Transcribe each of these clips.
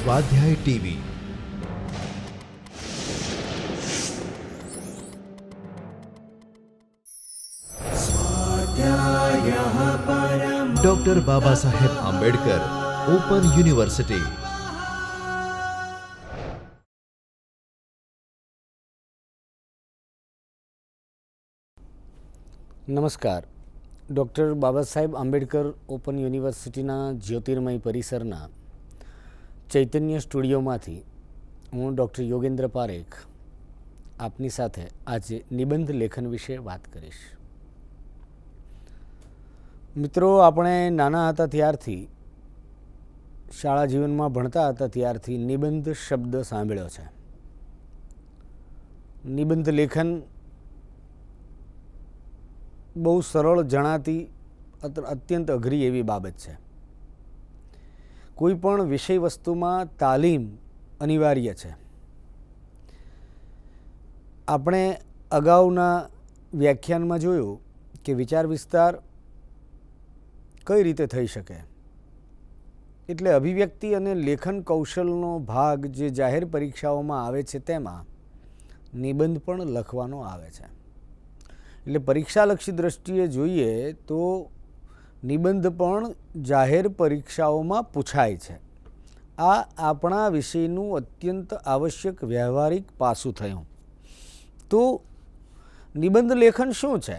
स्वाध्याय TV. Doctor Baba Saheb Ambedkar open university. નમસ્કાર. Doctor Baba Saheb Ambedkar open યુનિવર્સિટીના જ્યોતિર્મય પરિસરના ચૈતન્ય સ્ટુડિયોમાંથી હું ડૉક્ટર યોગેન્દ્ર પારેખ આપની સાથે આજે નિબંધ લેખન વિશે વાત કરીશ. મિત્રો, આપણે નાના હતા ત્યારથી, શાળા જીવનમાં ભણતા હતા ત્યારથી નિબંધ શબ્દ સાંભળ્યો છે. નિબંધ લેખન બહુ સરળ જણાતી અત્યંત અઘરી એવી બાબત છે. કોઈ પણ વિષય વસ્તુમાં તાલીમ અનિવાર્ય છે. આપણે અગાઉના વ્યાખ્યાનમાં જોયું કે વિચાર વિસ્તાર કઈ રીતે થઈ શકે, એટલે અભિવ્યક્તિ અને લેખન કૌશલનો ભાગ જે જાહેર પરીક્ષાઓમાં આવે છે તેમાં નિબંધ પણ લખવાનો આવે છે. એટલે પરીક્ષાલક્ષી દ્રષ્ટિએ જોઈએ તો નિબંધ પણ જાહેર પરીક્ષાઓમાં પૂછાય છે. આ આપણા વિષયનું અત્યંત આવશ્યક વ્યવહારિક પાસું થયું. તો નિબંધ લેખન શું છે?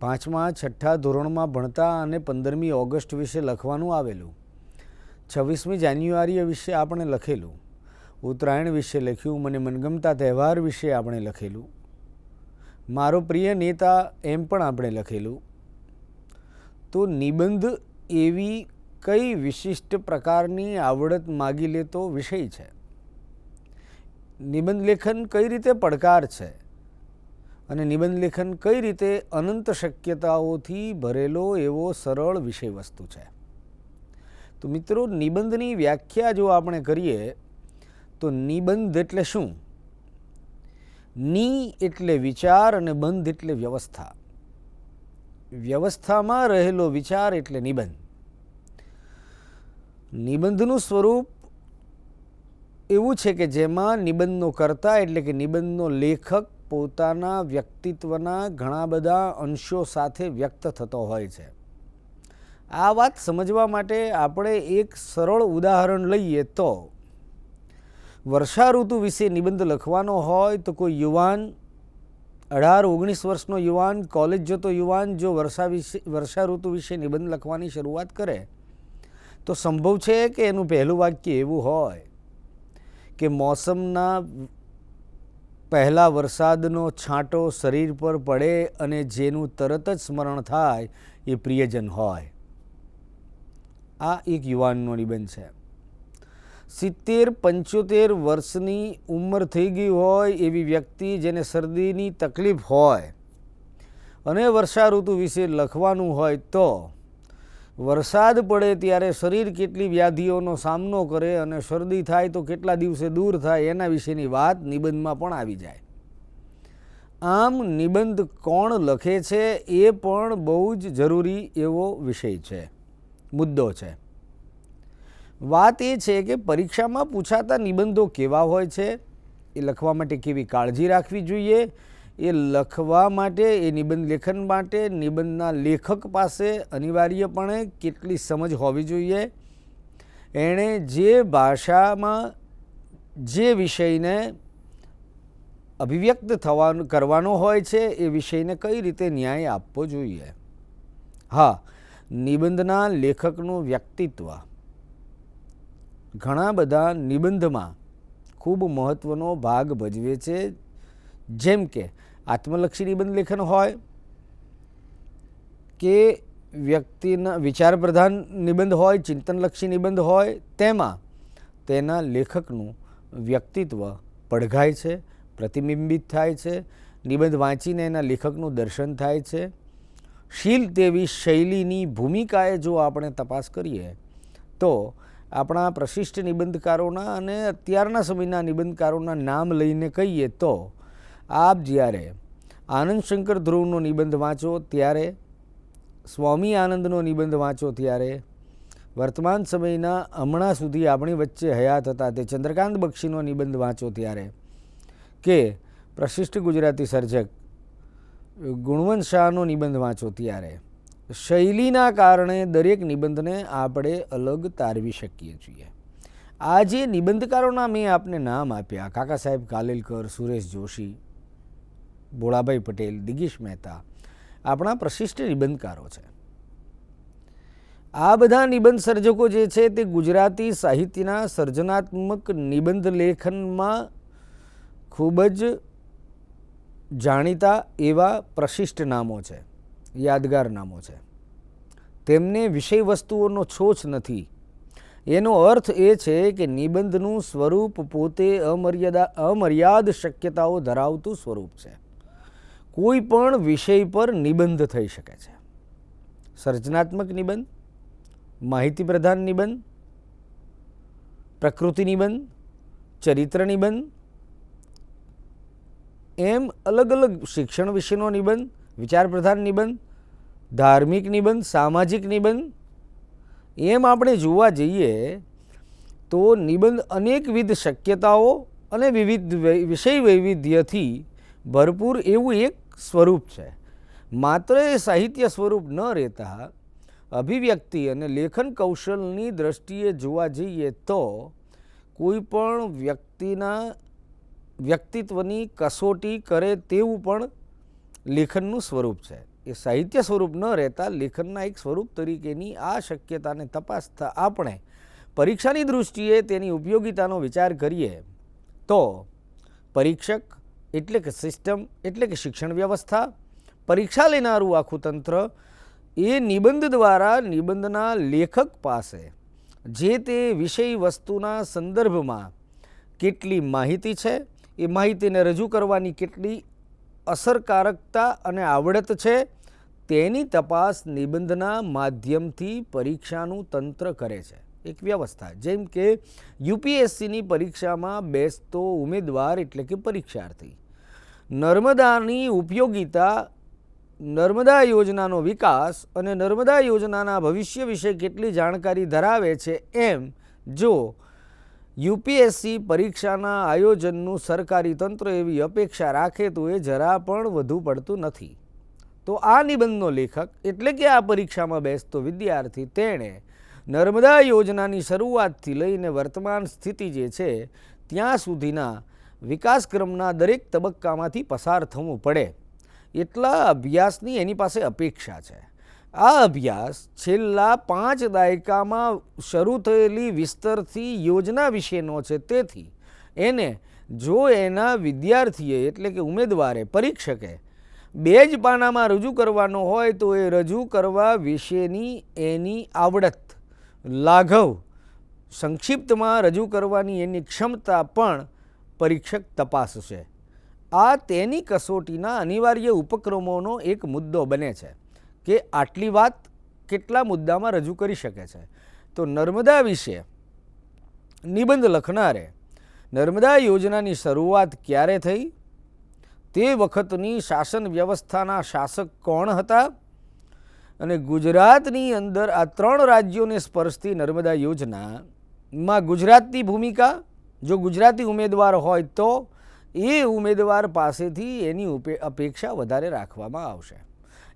5મા 6ઠ્ઠા ધોરણમાં ભણતા અને 15મી ઓગસ્ટ વિશે લખવાનું આવેલું, 26મી જાન્યુઆરી વિશે આપણે લખેલું, ઉત્તરાયણ વિશે લખ્યું, મને મનગમતા તહેવાર વિશે આપણે લખેલું, મારો પ્રિય નેતા એમ પણ આપણે લખેલું. તો નિબંધ એવી કઈ વિશિષ્ટ પ્રકારની આવડત માગી લેતો વિષય છે? નિબંધ લેખન કઈ રીતે પડકાર છે અને નિબંધ લેખન કઈ રીતે અનંત શક્યતાઓથી ભરેલો એવો સરળ વિષય વસ્તુ છે? તો મિત્રો, નિબંધની વ્યાખ્યા જો આપણે કરીએ તો નિબંધ એટલે શું? ની એટલે વિચાર અને બંધ એટલે વ્યવસ્થા. વ્યવસ્થામાં રહેલો વિચાર એટલે નિબંધ. નિબંધનું સ્વરૂપ એવું છે કે જેમાં નિબંધનો કર્તા એટલે કે નિબંધનો લેખક પોતાના વ્યક્તિત્વના ઘણા બધા અંશો સાથે વ્યક્ત થતો હોય છે. આ વાત સમજવા માટે આપણે એક સરળ ઉદાહરણ લઈએ તો વર્ષા ઋતુ વિશે નિબંધ લખવાનો હોય તો કોઈ યુવાન 18-19 વર્ષનો યુવાન, કોલેજ જતો યુવાન જો વર્ષા ઋતુ વિશે નિબંધ લખવાની શરૂઆત કરે તો સંભવ છે કે એનું પહેલું વાક્ય એવું હોય કે મોસમના પહેલા વરસાદનો છાંટો શરીર પર પડે અને જેનું તરત જ સ્મરણ થાય એ પ્રિયજન હોય. આ એક યુવાનનો નિબંધ છે. 70-75 વર્ષની ઉંમર થઈ ગઈ હોય એવી વ્યક્તિ જેને શરદીની તકલીફ હોય અને વર્ષા ઋતુ વિશે લખવાનું હોય તો વરસાદ પડે ત્યારે શરીર કેટલી વ્યાધિઓનો સામનો કરે અને શરદી થાય તો કેટલા દિવસે દૂર થાય એના વિશેની વાત નિબંધમાં પણ આવી જાય. આમ નિબંધ કોણ લખે છે એ પણ બહુ જ જરૂરી એવો વિષય છે, મુદ્દો છે. વાત એ છે કે પરીક્ષામાં પૂછાતા નિબંધો કેવા હોય છે, એ લખવા માટે કેવી કાળજી રાખવી જોઈએ, એ લખવા માટે, એ નિબંધ લેખન માટે નિબંધના લેખક પાસે અનિવાર્યપણે કેટલી સમજ હોવી જોઈએ, એણે જે ભાષામાં જે વિષયને અભિવ્યક્ત કરવાનો હોય છે એ વિષયને કઈ રીતે ન્યાય આપવો જોઈએ. હા, નિબંધના લેખકનું વ્યક્તિત્વ ઘણા બધા નિબંધમાં ખૂબ મહત્ત્વનો ભાગ ભજવે છે. જેમ કે આત્મલક્ષી નિબંધ લેખન હોય કે વ્યક્તિના વિચાર પ્રધાન નિબંધ હોય, ચિંતનલક્ષી નિબંધ હોય, તેમાં તેના લેખકનું વ્યક્તિત્વ પડઘાય છે, પ્રતિબિંબિત થાય છે. નિબંધ વાંચીને એના લેખકનું દર્શન થાય છે. શીલ તેવી શૈલીની ભૂમિકાએ જો આપણે તપાસ કરીએ તો આપણા પ્રશિષ્ટ નિબંધકારોના અને અત્યારના સમયના નિબંધકારોના નામ લઈને કહીએ તો આપ જ્યારે આનંદ શંકર ધ્રુવનો નિબંધ વાંચો ત્યારે, સ્વામી આનંદનો નિબંધ વાંચો ત્યારે, વર્તમાન સમયના હમણાં સુધી આપણી વચ્ચે હયાત હતા તે ચંદ્રકાંત બક્ષીનો નિબંધ વાંચો ત્યારે, કે પ્રશિષ્ટ ગુજરાતી સર્જક ગુણવંત શાહનો નિબંધ વાંચો ત્યારે શૈલીના કારણે દરેક નિબંધને આપણે અલગ તારવી શકીએ છીએ. આ જે નિબંધકારોના મેં આપને નામ આપ્યા, કાકા સાહેબ કાલેલકર, સુરેશ જોશી, ભોળાભાઈ પટેલ, દિગીશ મહેતા, આપણા પ્રશિષ્ટ નિબંધકારો છે. આ બધા નિબંધ સર્જકો જે છે તે ગુજરાતી સાહિત્યના સર્જનાત્મક નિબંધ લેખનમાં ખૂબ જ જાણીતા એવા પ્રશિષ્ટ નામો છે, યાદગાર નામો છે. તેમને વિષય વસ્તુઓનો છોછ નથી. એનો અર્થ એ છે કે નિબંધનું સ્વરૂપ પોતે અમર્યાદ શક્યતાઓ ધરાવતું સ્વરૂપ છે. કોઈ પણ વિષય પર નિબંધ થઈ શકે છે. સર્જનાત્મક નિબંધ, માહિતી પ્રધાન નિબંધ, પ્રકૃતિ નિબંધ, ચરિત્ર નિબંધ, એમ અલગ અલગ શિક્ષણ વિશેનો નિબંધ, વિચાર પ્રધાન નિબંધ, ધાર્મિક નિબંધ, સામાજિક નિબંધ, એમ આપણે જોવા જઈએ તો નિબંધ અનેકવિધ શક્યતાઓ અને વિવિધ વિષય વૈવિધ્યથી ભરપૂર એવું એક સ્વરૂપ છે. માત્ર એ સાહિત્ય સ્વરૂપ ન રહેતા અભિવ્યક્તિ અને લેખન કૌશલની દ્રષ્ટિએ જોવા જઈએ તો કોઈ પણ વ્યક્તિના વ્યક્તિત્વની કસોટી કરે તેવું પણ લેખનનું સ્વરૂપ છે. એ સાહિત્ય સ્વરૂપ ન રહેતા લેખનના એક સ્વરૂપ તરીકેની આ શક્યતાને તપાસતા આપણે પરીક્ષાની દૃષ્ટિએ તેની ઉપયોગિતાનો વિચાર કરીએ તો પરીક્ષક એટલે કે સિસ્ટમ એટલે કે શિક્ષણ વ્યવસ્થા, પરીક્ષા લેનારું આખું તંત્ર એ નિબંધ દ્વારા નિબંધના લેખક પાસે જે તે વિષય વસ્તુના સંદર્ભમાં કેટલી માહિતી છે, એ માહિતીને રજૂ કરવાની કેટલી અસરકારકતા અને આવડત છે, તેની તપાસ નિબંધના માધ્યમથી પરીક્ષાનું તંત્ર કરે છે. એક વ્યવસ્થા, જેમ કે યુપીએસસીની પરીક્ષામાં બેસતો ઉમેદવાર એટલે કે પરીક્ષાર્થી નર્મદાની ઉપયોગિતા, નર્મદા યોજનાનો વિકાસ અને નર્મદા યોજનાના ભવિષ્ય વિશે કેટલી જાણકારી ધરાવે છે, એમ જો યુપીએસસી પરીક્ષાના આયોજનનું સરકારી તંત્ર એવી અપેક્ષા રાખે તો એ જરા પણ વધુ પડતું નથી. તો આ નિબંધનો લેખક એટલે કે આ પરીક્ષામાં બેસતો વિદ્યાર્થી તેણે નર્મદા યોજનાની શરૂઆતથી લઈને વર્તમાન સ્થિતિ જે છે ત્યાં સુધીના વિકાસક્રમના દરેક તબક્કામાંથી પસાર થવું પડે એટલા અભ્યાસની એની પાસે અપેક્ષા છે. આ અભ્યાસ છેલ્લા 5 દાયકામાં શરૂ થયેલી વિસ્તરતી યોજના વિશેનો છે. તેથી એને જો એના વિદ્યાર્થીએ એટલે કે ઉમેદવારે, પરીક્ષકે 2 જ પાનામાં રજૂ કરવાનો હોય તો એ રજૂ કરવા વિશેની એની આવડત, લાઘવ, સંક્ષિપ્તમાં રજૂ કરવાની એની ક્ષમતા પણ પરીક્ષક તપાસશે. આ તેની કસોટીના અનિવાર્ય ઉપક્રમોનો એક મુદ્દો બને છે કે આટલી વાત કેટલા મુદ્દામાં રજૂ કરી શકે છે. તો નર્મદા વિશે નિબંધ લખનારે નર્મદા યોજનાની શરૂઆત ક્યારે થઈ, તે વખતની શાસન વ્યવસ્થાના શાસક કોણ હતા અને ગુજરાતની અંદર આ 3 રાજ્યોને સ્પર્શતી નર્મદા યોજનામાં ગુજરાતની ભૂમિકા, જો ગુજરાતી ઉમેદવાર હોય તો એ ઉમેદવાર પાસેથી એની અપેક્ષા વધારે રાખવામાં આવશે.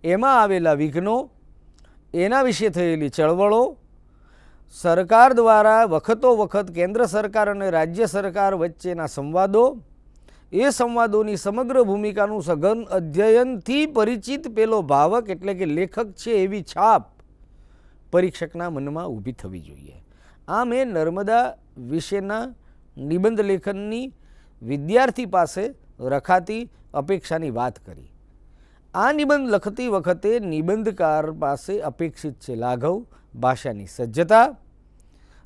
એમાં આવેલા વિઘ્નો, એના વિશે થયેલી ચળવળો, સરકાર દ્વારા વખતો વખત કેન્દ્ર સરકાર અને રાજ્ય સરકાર વચ્ચેના સંવાદો, એ સંવાદોની સમગ્ર ભૂમિકાનું સઘન અધ્યયનથી પરિચિત પેલો ભાવક એટલે કે લેખક છે એવી છાપ પરીક્ષકના મનમાં ઊભી થવી જોઈએ. આમ એ નર્મદા વિશેના નિબંધ લેખનની વિદ્યાર્થી પાસે રખાતી અપેક્ષાની વાત કરી. આ નિબંધ લખતી વખતે નિબંધકાર પાસે અપેક્ષિત છે લાઘવ, ભાષાની સજ્જતા.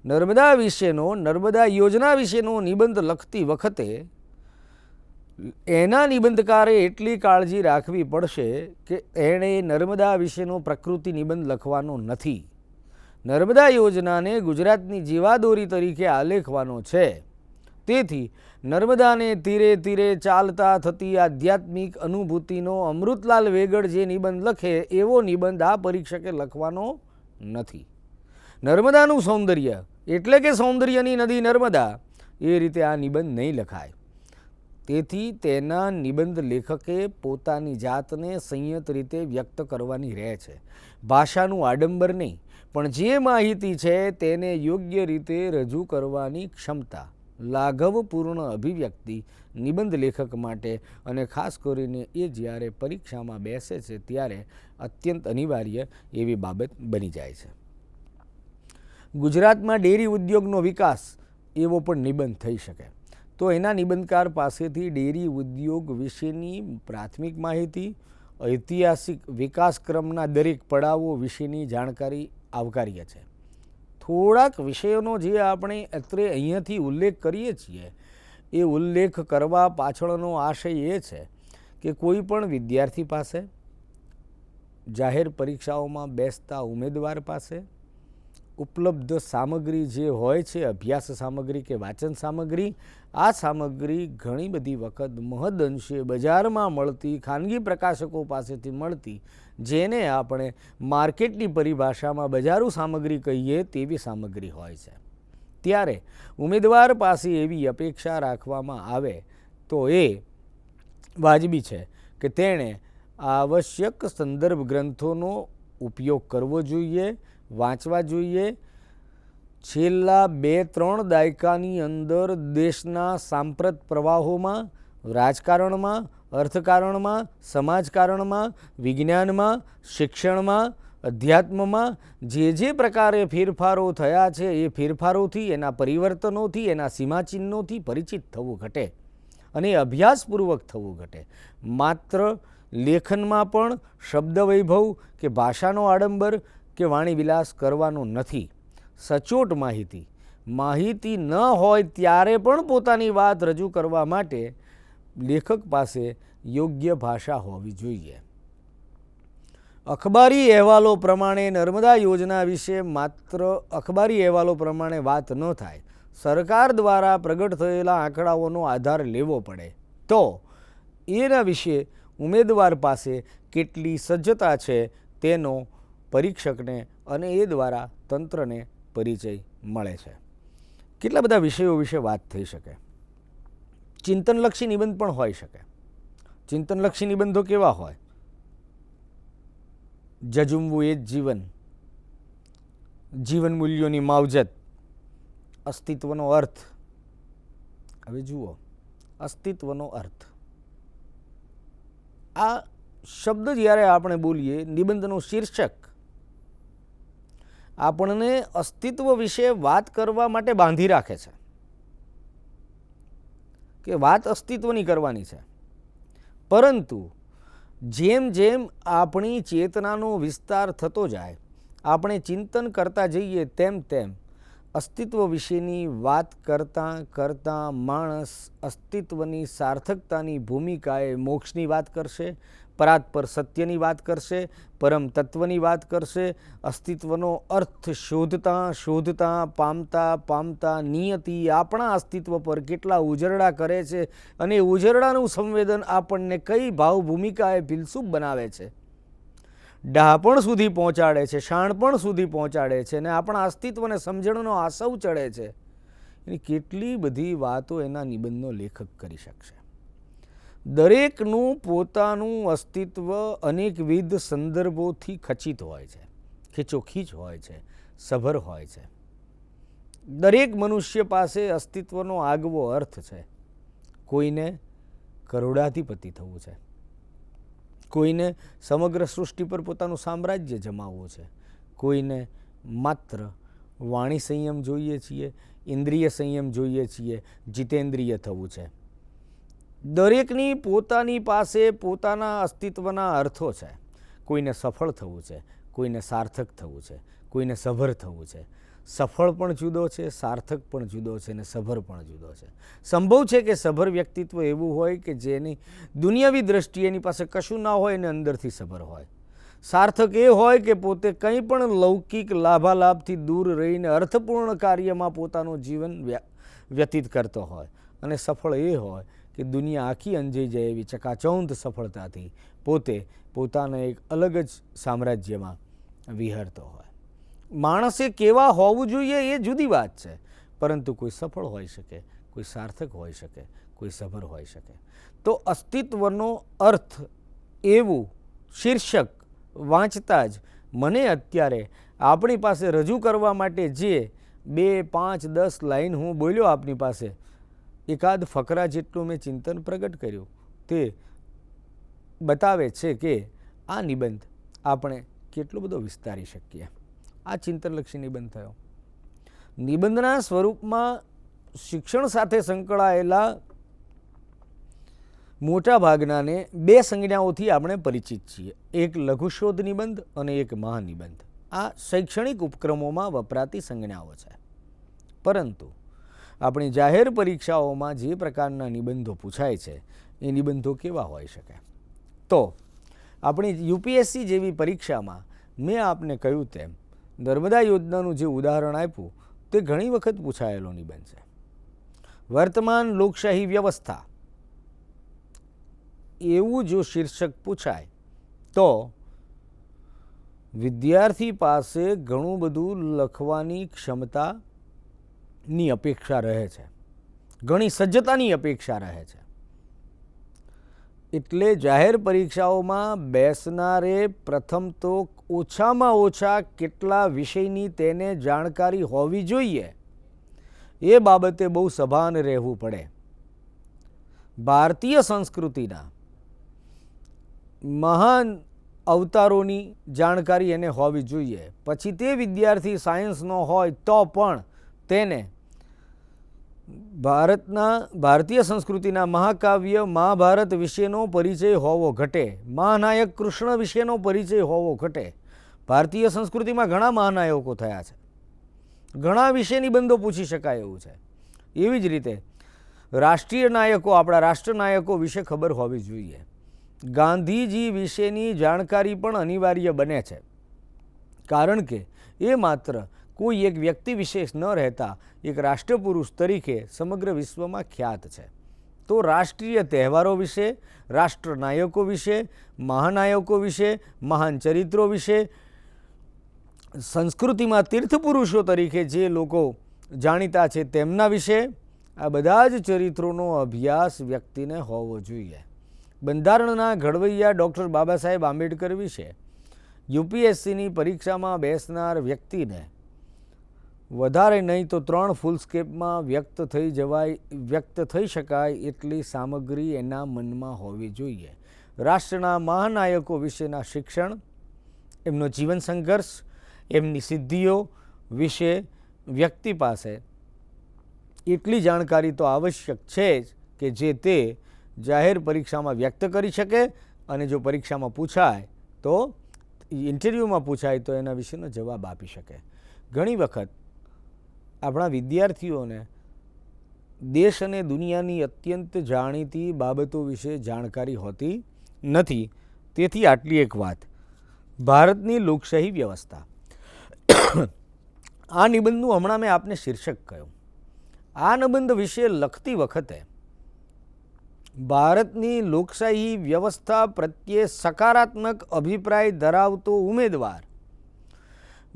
નર્મદા વિશેનો, નર્મદા યોજના વિશેનો નિબંધ લખતી વખતે એના નિબંધકારે એટલી કાળજી રાખવી પડશે કે એણે નર્મદા વિશેનો પ્રકૃતિ નિબંધ લખવાનો નથી. નર્મદા યોજનાને ગુજરાતની જીવાદોરી તરીકે આલેખવાનો છે. તેથી નર્મદાને તીરે તીરે ચાલતા થતી આધ્યાત્મિક અનુભૂતિનો અમૃતલાલ વેગડ જે નિબંધ લખે એવો નિબંધ આ પરીક્ષકે લખવાનો નથી. નર્મદાનું સૌંદર્ય એટલે કે સૌંદર્યની નદી નર્મદા, એ રીતે આ નિબંધ નહીં લખાય. તેથી તેના નિબંધ લેખકે પોતાની જાતને સંયત રીતે વ્યક્ત કરવાની રહે છે. ભાષાનું આડંબર નહીં, પણ જે માહિતી છે તેને યોગ્ય રીતે રજૂ કરવાની ક્ષમતા, લાઘવપૂર્ણ અભિવ્યક્તિ નિબંધ લેખક માટે અને ખાસ કરીને એ જ્યારે પરીક્ષામાં બેસે છે ત્યારે અત્યંત અનિવાર્ય એવી બાબત બની જાય છે. ગુજરાતમાં ડેરી ઉદ્યોગનો વિકાસ એવો પણ નિબંધ થઈ શકે તો એના નિબંધકાર પાસેથી ડેરી ઉદ્યોગ વિશેની પ્રાથમિક માહિતી, ઐતિહાસિક વિકાસક્રમના દરેક પડાવો વિશેની જાણકારી આવકાર્ય છે. થોડાક વિષયોનો જે આપણે અત્રે અહીંયાથી ઉલ્લેખ કરીએ છીએ એ ઉલ્લેખ કરવા પાછળનો આશય એ છે કે કોઈ પણ વિદ્યાર્થી પાસે, જાહેર પરીક્ષાઓમાં બેસતા ઉમેદવાર પાસે ઉપલબ્ધ સામગ્રી જે હોય છે, અભ્યાસ સામગ્રી કે વાંચન સામગ્રી, આ સામગ્રી ઘણી બધી વખત મહદઅંશે બજારમાં મળતી, ખાનગી પ્રકાશકો પાસેથી મળતી, જેને આપણે માર્કેટની પરિભાષામાં બજારું સામગ્રી કહીએ તેવી સામગ્રી હોય છે. ત્યારે ઉમેદવાર પાસે એવી અપેક્ષા રાખવામાં આવે તો એ વાજબી છે કે તેણે આવશ્યક સંદર્ભ ગ્રંથોનો ઉપયોગ કરવો જોઈએ, વાંચવા જોઈએ. છેલ્લા 2-3 દાયકાની અંદર દેશના સાંપ્રત પ્રવાહોમાં, રાજકારણમાં, અર્થકારણમાં, સમાજકારણમાં, વિજ્ઞાનમાં, શિક્ષણમાં, અધ્યાત્મમાં જે પ્રકારે ફેરફારો થયા છે એ ફેરફારોથી, એના પરિવર્તનોથી, એના સીમાચિહ્નોથી પરિચિત થવું ઘટે અને અભ્યાસપૂર્વક થવું ઘટે. માત્ર લેખનમાં પણ શબ્દ વૈભવ કે ભાષાનો આડંબર કે વાણીવિલાસ કરવાનો નથી. સચોટ માહિતી ન હોય ત્યારે પણ પોતાની વાત રજૂ કરવા માટે લેખક પાસે યોગ્ય ભાષા હોવી જોઈએ. અખબારી અહેવાલો પ્રમાણે નર્મદા યોજના વિશે માત્ર અખબારી અહેવાલો પ્રમાણે વાત ન થાય. સરકાર દ્વારા પ્રગટ થયેલા આંકડાઓનો આધાર લેવો પડે તો એના વિશે ઉમેદવાર પાસે કેટલી સજ્જતા છે તેનો પરીક્ષકને અને એ દ્વારા તંત્રને પરિચય મળે છે. કેટલા બધા વિષયો વિશે વાત થઈ શકે. ચિંતનલક્ષી નિબંધ પણ હોઈ શકે. ચિંતનલક્ષી નિબંધો કેવા હોય? જજુમવું એ જ જીવન, જીવન મૂલ્યોની માવજત, અસ્તિત્વનો અર્થ. હવે જુઓ, અસ્તિત્વનો અર્થ આ શબ્દ જ્યારે આપણે બોલીએ, નિબંધનું શીર્ષક આપણને અસ્તિત્વ વિશે વાત કરવા માટે બાંધી રાખે છે કે વાત અસ્તિત્વની કરવાની છે. પરંતુ જેમ જેમ આપણી ચેતનાનો વિસ્તાર થતો જાય, આપણે ચિંતન કરતા જઈએ, તેમ તેમ અસ્તિત્વ વિશેની વાત કરતાં કરતાં માણસ અસ્તિત્વની સાર્થકતાની ભૂમિકાએ મોક્ષની વાત કરશે, પરાત્પર સત્યની વાત કરશે, પરમ તત્વની વાત કરશે. અસ્તિત્વનો અર્થ શોધતાં શોધતાં, પામતા પામતા નિયતિ આપણા અસ્તિત્વ પર કેટલા ઉજરડા કરે છે અને ઉજરડાનું સંવેદન આપણને કઈ ભાવ ભૂમિકાએ ફિલસૂફ બનાવે છે, ડહાપણ સુધી પહોંચાડે છે, શાણપણ સુધી પહોંચાડે છે અને આપણા અસ્તિત્વને સમજણનો આસવ ચડે છે. એની કેટલી બધી વાતો એના નિબંધનો લેખક કરી શકશે. દરેકનું પોતાનું અસ્તિત્વ અનેકવિધ સંદર્ભોથી ખચિત હોય છે, ખીચોખીચ હોય છે, સભર હોય છે. દરેક મનુષ્ય પાસે અસ્તિત્વનો આગવો અર્થ છે. કોઈને કરોડાધિપતિ થવું છે, કોઈને સમગ્ર સૃષ્ટિ પર પોતાનું સામ્રાજ્ય જમાવવું છે, કોઈને માત્ર વાણી સંયમ જોઈએ છીએ, ઇન્દ્રિય સંયમ જોઈએ છીએ, જીતેન્દ્રિય થવું છે. દરેકની પોતાની પાસે પોતાના અસ્તિત્વના અર્થો છે. કોઈને સફળ થવું છે, કોઈને સાર્થક થવું છે, કોઈને સભર થવું છે. સફળ પણ જુદો છે, સાર્થક પણ જુદો છે અને સભર પણ જુદો છે. સંભવ છે કે સભર વ્યક્તિત્વ એવું હોય કે જેની દુનિયાવી દ્રષ્ટિએ એની પાસે કશું ના હોય અને અંદરથી સભર હોય. સાર્થક એ હોય કે પોતે કંઈ પણ લૌકિક લાભાલાભથી દૂર રહીને અર્થપૂર્ણ કાર્યમાં પોતાનું જીવન વ્યતીત કરતો હોય. અને સફળ એ હોય કે દુનિયા આખી અંજાઈ જાય એવી ચકાચૌંધ સફળતાથી પોતે પોતાના એક અલગ જ સામ્રાજ્યમાં વિહરતો હોય. માણસે કેવા હોવું જોઈએ એ જુદી વાત છે, પરંતુ કોઈ સફળ હોઈ શકે, કોઈ સાર્થક હોઈ શકે, કોઈ સભર હોઈ શકે. તો અસ્તિત્વનો અર્થ એવું શીર્ષક વાંચતા જ મને અત્યારે આપણી પાસે રજૂ કરવા માટે જે 2, 5, 10 લાઈન હું બોલ્યો આપની પાસે, એકાદ ફકરા જેટલું મેં ચિંતન પ્રગટ કર્યું, તે બતાવે છે કે આ નિબંધ આપણે કેટલો બધો વિસ્તારી શકીએ. આ ચિંતનલક્ષી નિબંધ થયો. નિબંધના સ્વરૂપમાં શિક્ષણ સાથે સંકળાયેલા મોટા ભાગનાને 2 સંજ્ઞાઓથી આપણે પરિચિત છીએ, એક લઘુશોધ નિબંધ અને એક મહાનિબંધ. આ શૈક્ષણિક ઉપક્રમોમાં વપરાતી સંજ્ઞાઓ છે. પરંતુ આપણી જાહેર પરીક્ષાઓમાં જે પ્રકારના નિબંધો પૂછાય છે એ નિબંધો કેવા હોઈ શકે? તો આપણી યુપીએસસી જેવી પરીક્ષામાં મેં આપને કહ્યું તેમ નર્મદા યોજનાનું જે ઉદાહરણ આપ્યું તે ઘણી વખત પૂછાયેલો નિબંધ છે. વર્તમાન લોકશાહી વ્યવસ્થા એવું જો શીર્ષક પૂછાય તો વિદ્યાર્થી પાસે ઘણું બધું લખવાની ક્ષમતાની અપેક્ષા રહે છે, ઘણી સજ્જતાની અપેક્ષા રહે છે. એટલે જાહેર પરીક્ષાઓમાં બેસનારે પ્રથમ તો ઓછામાં ઓછા કેટલા વિષયની તેને જાણકારી હોવી જોઈએ એ બાબતે બહુ સભાન રહેવું પડે. ભારતીય સંસ્કૃતિના મહાન અવતારોની જાણકારી એને હોવી જોઈએ. પછી તે વિદ્યાર્થી સાયન્સનો હોય તો પણ તેને ભારતીય સંસ્કૃતિના મહાકાવ્ય મહાભારત વિશેનો પરિચય હોવો ઘટે, મહાનાયક કૃષ્ણ વિશેનો પરિચય હોવો ઘટે. ભારતીય સંસ્કૃતિમાં ઘણા મહાનાયકો થયા છે, ઘણા વિશે નિબંધો પૂછી શકાય એવું છે. એવી જ રીતે રાષ્ટ્રીય નાયકો, આપણા રાષ્ટ્રનાયકો વિશે ખબર હોવી જોઈએ. ગાંધીજી વિશેની જાણકારી પણ અનિવાર્ય બને છે, કારણ કે એ માત્ર કોઈ એક વ્યક્તિ વિશેષ ન રહેતા એક રાષ્ટ્રપુરુષ તરીકે સમગ્ર વિશ્વમાં ખ્યાત છે. તો રાષ્ટ્રીય તહેવારો વિશે, રાષ્ટ્રનાયકો વિશે, મહાનાયકો વિશે, મહાન ચરિત્રો વિશે, સંસ્કૃતિમાં તીર્થપુરુષો તરીકે જે લોકો જાણીતા છે તેમના વિશે, આ બધા જ ચરિત્રોનો અભ્યાસ વ્યક્તિને હોવો જોઈએ. બંધારણના ઘડવૈયા ડૉક્ટર બાબા સાહેબ આંબેડકર વિશે યુપીએસસીની પરીક્ષામાં બેસનાર વ્યક્તિને વધારે નહીં તો 3 ફૂલસ્કેપમાં વ્યક્ત થઈ શકાય એટલી સામગ્રી એના મનમાં હોવી જોઈએ. રાષ્ટ્રના મહાનાયકો વિશેના શિક્ષણ, એમનો જીવન સંઘર્ષ, એમની સિદ્ધિઓ વિશે વ્યક્તિ પાસે એટલી જાણકારી તો આવશ્યક છે જ કે જે તે જાહેર પરીક્ષામાં વ્યક્ત કરી શકે, અને જો પરીક્ષામાં પૂછાય તો ઇન્ટરવ્યૂમાં પૂછાય તો એના વિશેનો જવાબ આપી શકે. ઘણી વખત આપણા વિદ્યાર્થીઓને દેશ અને દુનિયાની અત્યંત જાણીતી બાબતો વિશે જાણકારી હોતી નથી. તેથી આટલી એક વાત, ભારતની લોકશાહી વ્યવસ્થા. આ નિબંધનું હમણાં મેં આપને શીર્ષક કહ્યું. આ નિબંધ વિશે લખતી વખતે ભારતની લોકશાહી વ્યવસ્થા પ્રત્યે સકારાત્મક અભિપ્રાય ધરાવતો ઉમેદવાર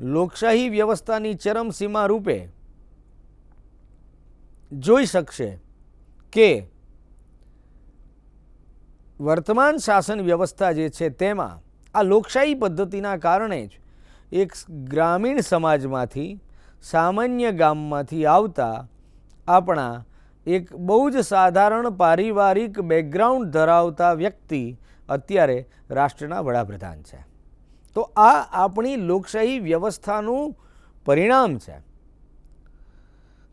લોકશાહી વ્યવસ્થાની ચરમસીમા રૂપે જોઈ શકશે કે વર્તમાન શાસન વ્યવસ્થા જે છે તેમાં આ લોકશાહી પદ્ધતિના કારણે જ એક ગ્રામીણ સમાજમાંથી, સામાન્ય ગામમાંથી આવતા આપણા એક બહુ જ સાધારણ પારિવારિક બેકગ્રાઉન્ડ ધરાવતા વ્યક્તિ અત્યારે રાષ્ટ્રના વડાપ્રધાન છે. તો આ આપણી લોકશાહી વ્યવસ્થાનું પરિણામ છે.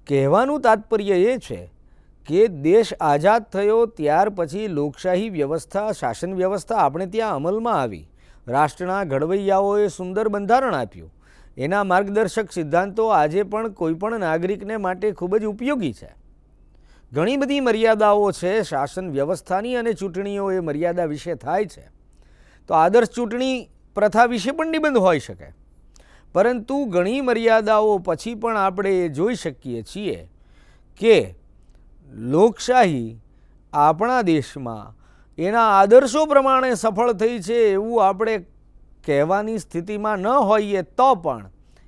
કહેવાનું તાત્પર્ય એ છે કે દેશ આઝાદ થયો ત્યાર પછી લોકશાહી વ્યવસ્થા, શાસન વ્યવસ્થા આપણે ત્યાં અમલમાં આવી. રાષ્ટ્રના ઘડવૈયાઓએ સુંદર બંધારણ આપ્યું. એના માર્ગદર્શક સિદ્ધાંતો આજે પણ કોઈપણ નાગરિકને માટે ખૂબ જ ઉપયોગી છે. ઘણી બધી મર્યાદાઓ છે શાસન વ્યવસ્થાની, અને ચૂંટણીઓ એ મર્યાદા વિશે થાય છે. તો આદર્શ ચૂંટણી પ્રથા વિશે પણ નિબંધ હોઈ શકે, પરંતુ ઘણી મર્યાદાઓ પછી પણ આપણે એ જોઈ શકીએ છીએ કે લોકશાહી આપણા દેશમાં એના આદર્શો પ્રમાણે સફળ થઈ છે એવું આપણે કહેવાની સ્થિતિમાં ન હોઈએ તો પણ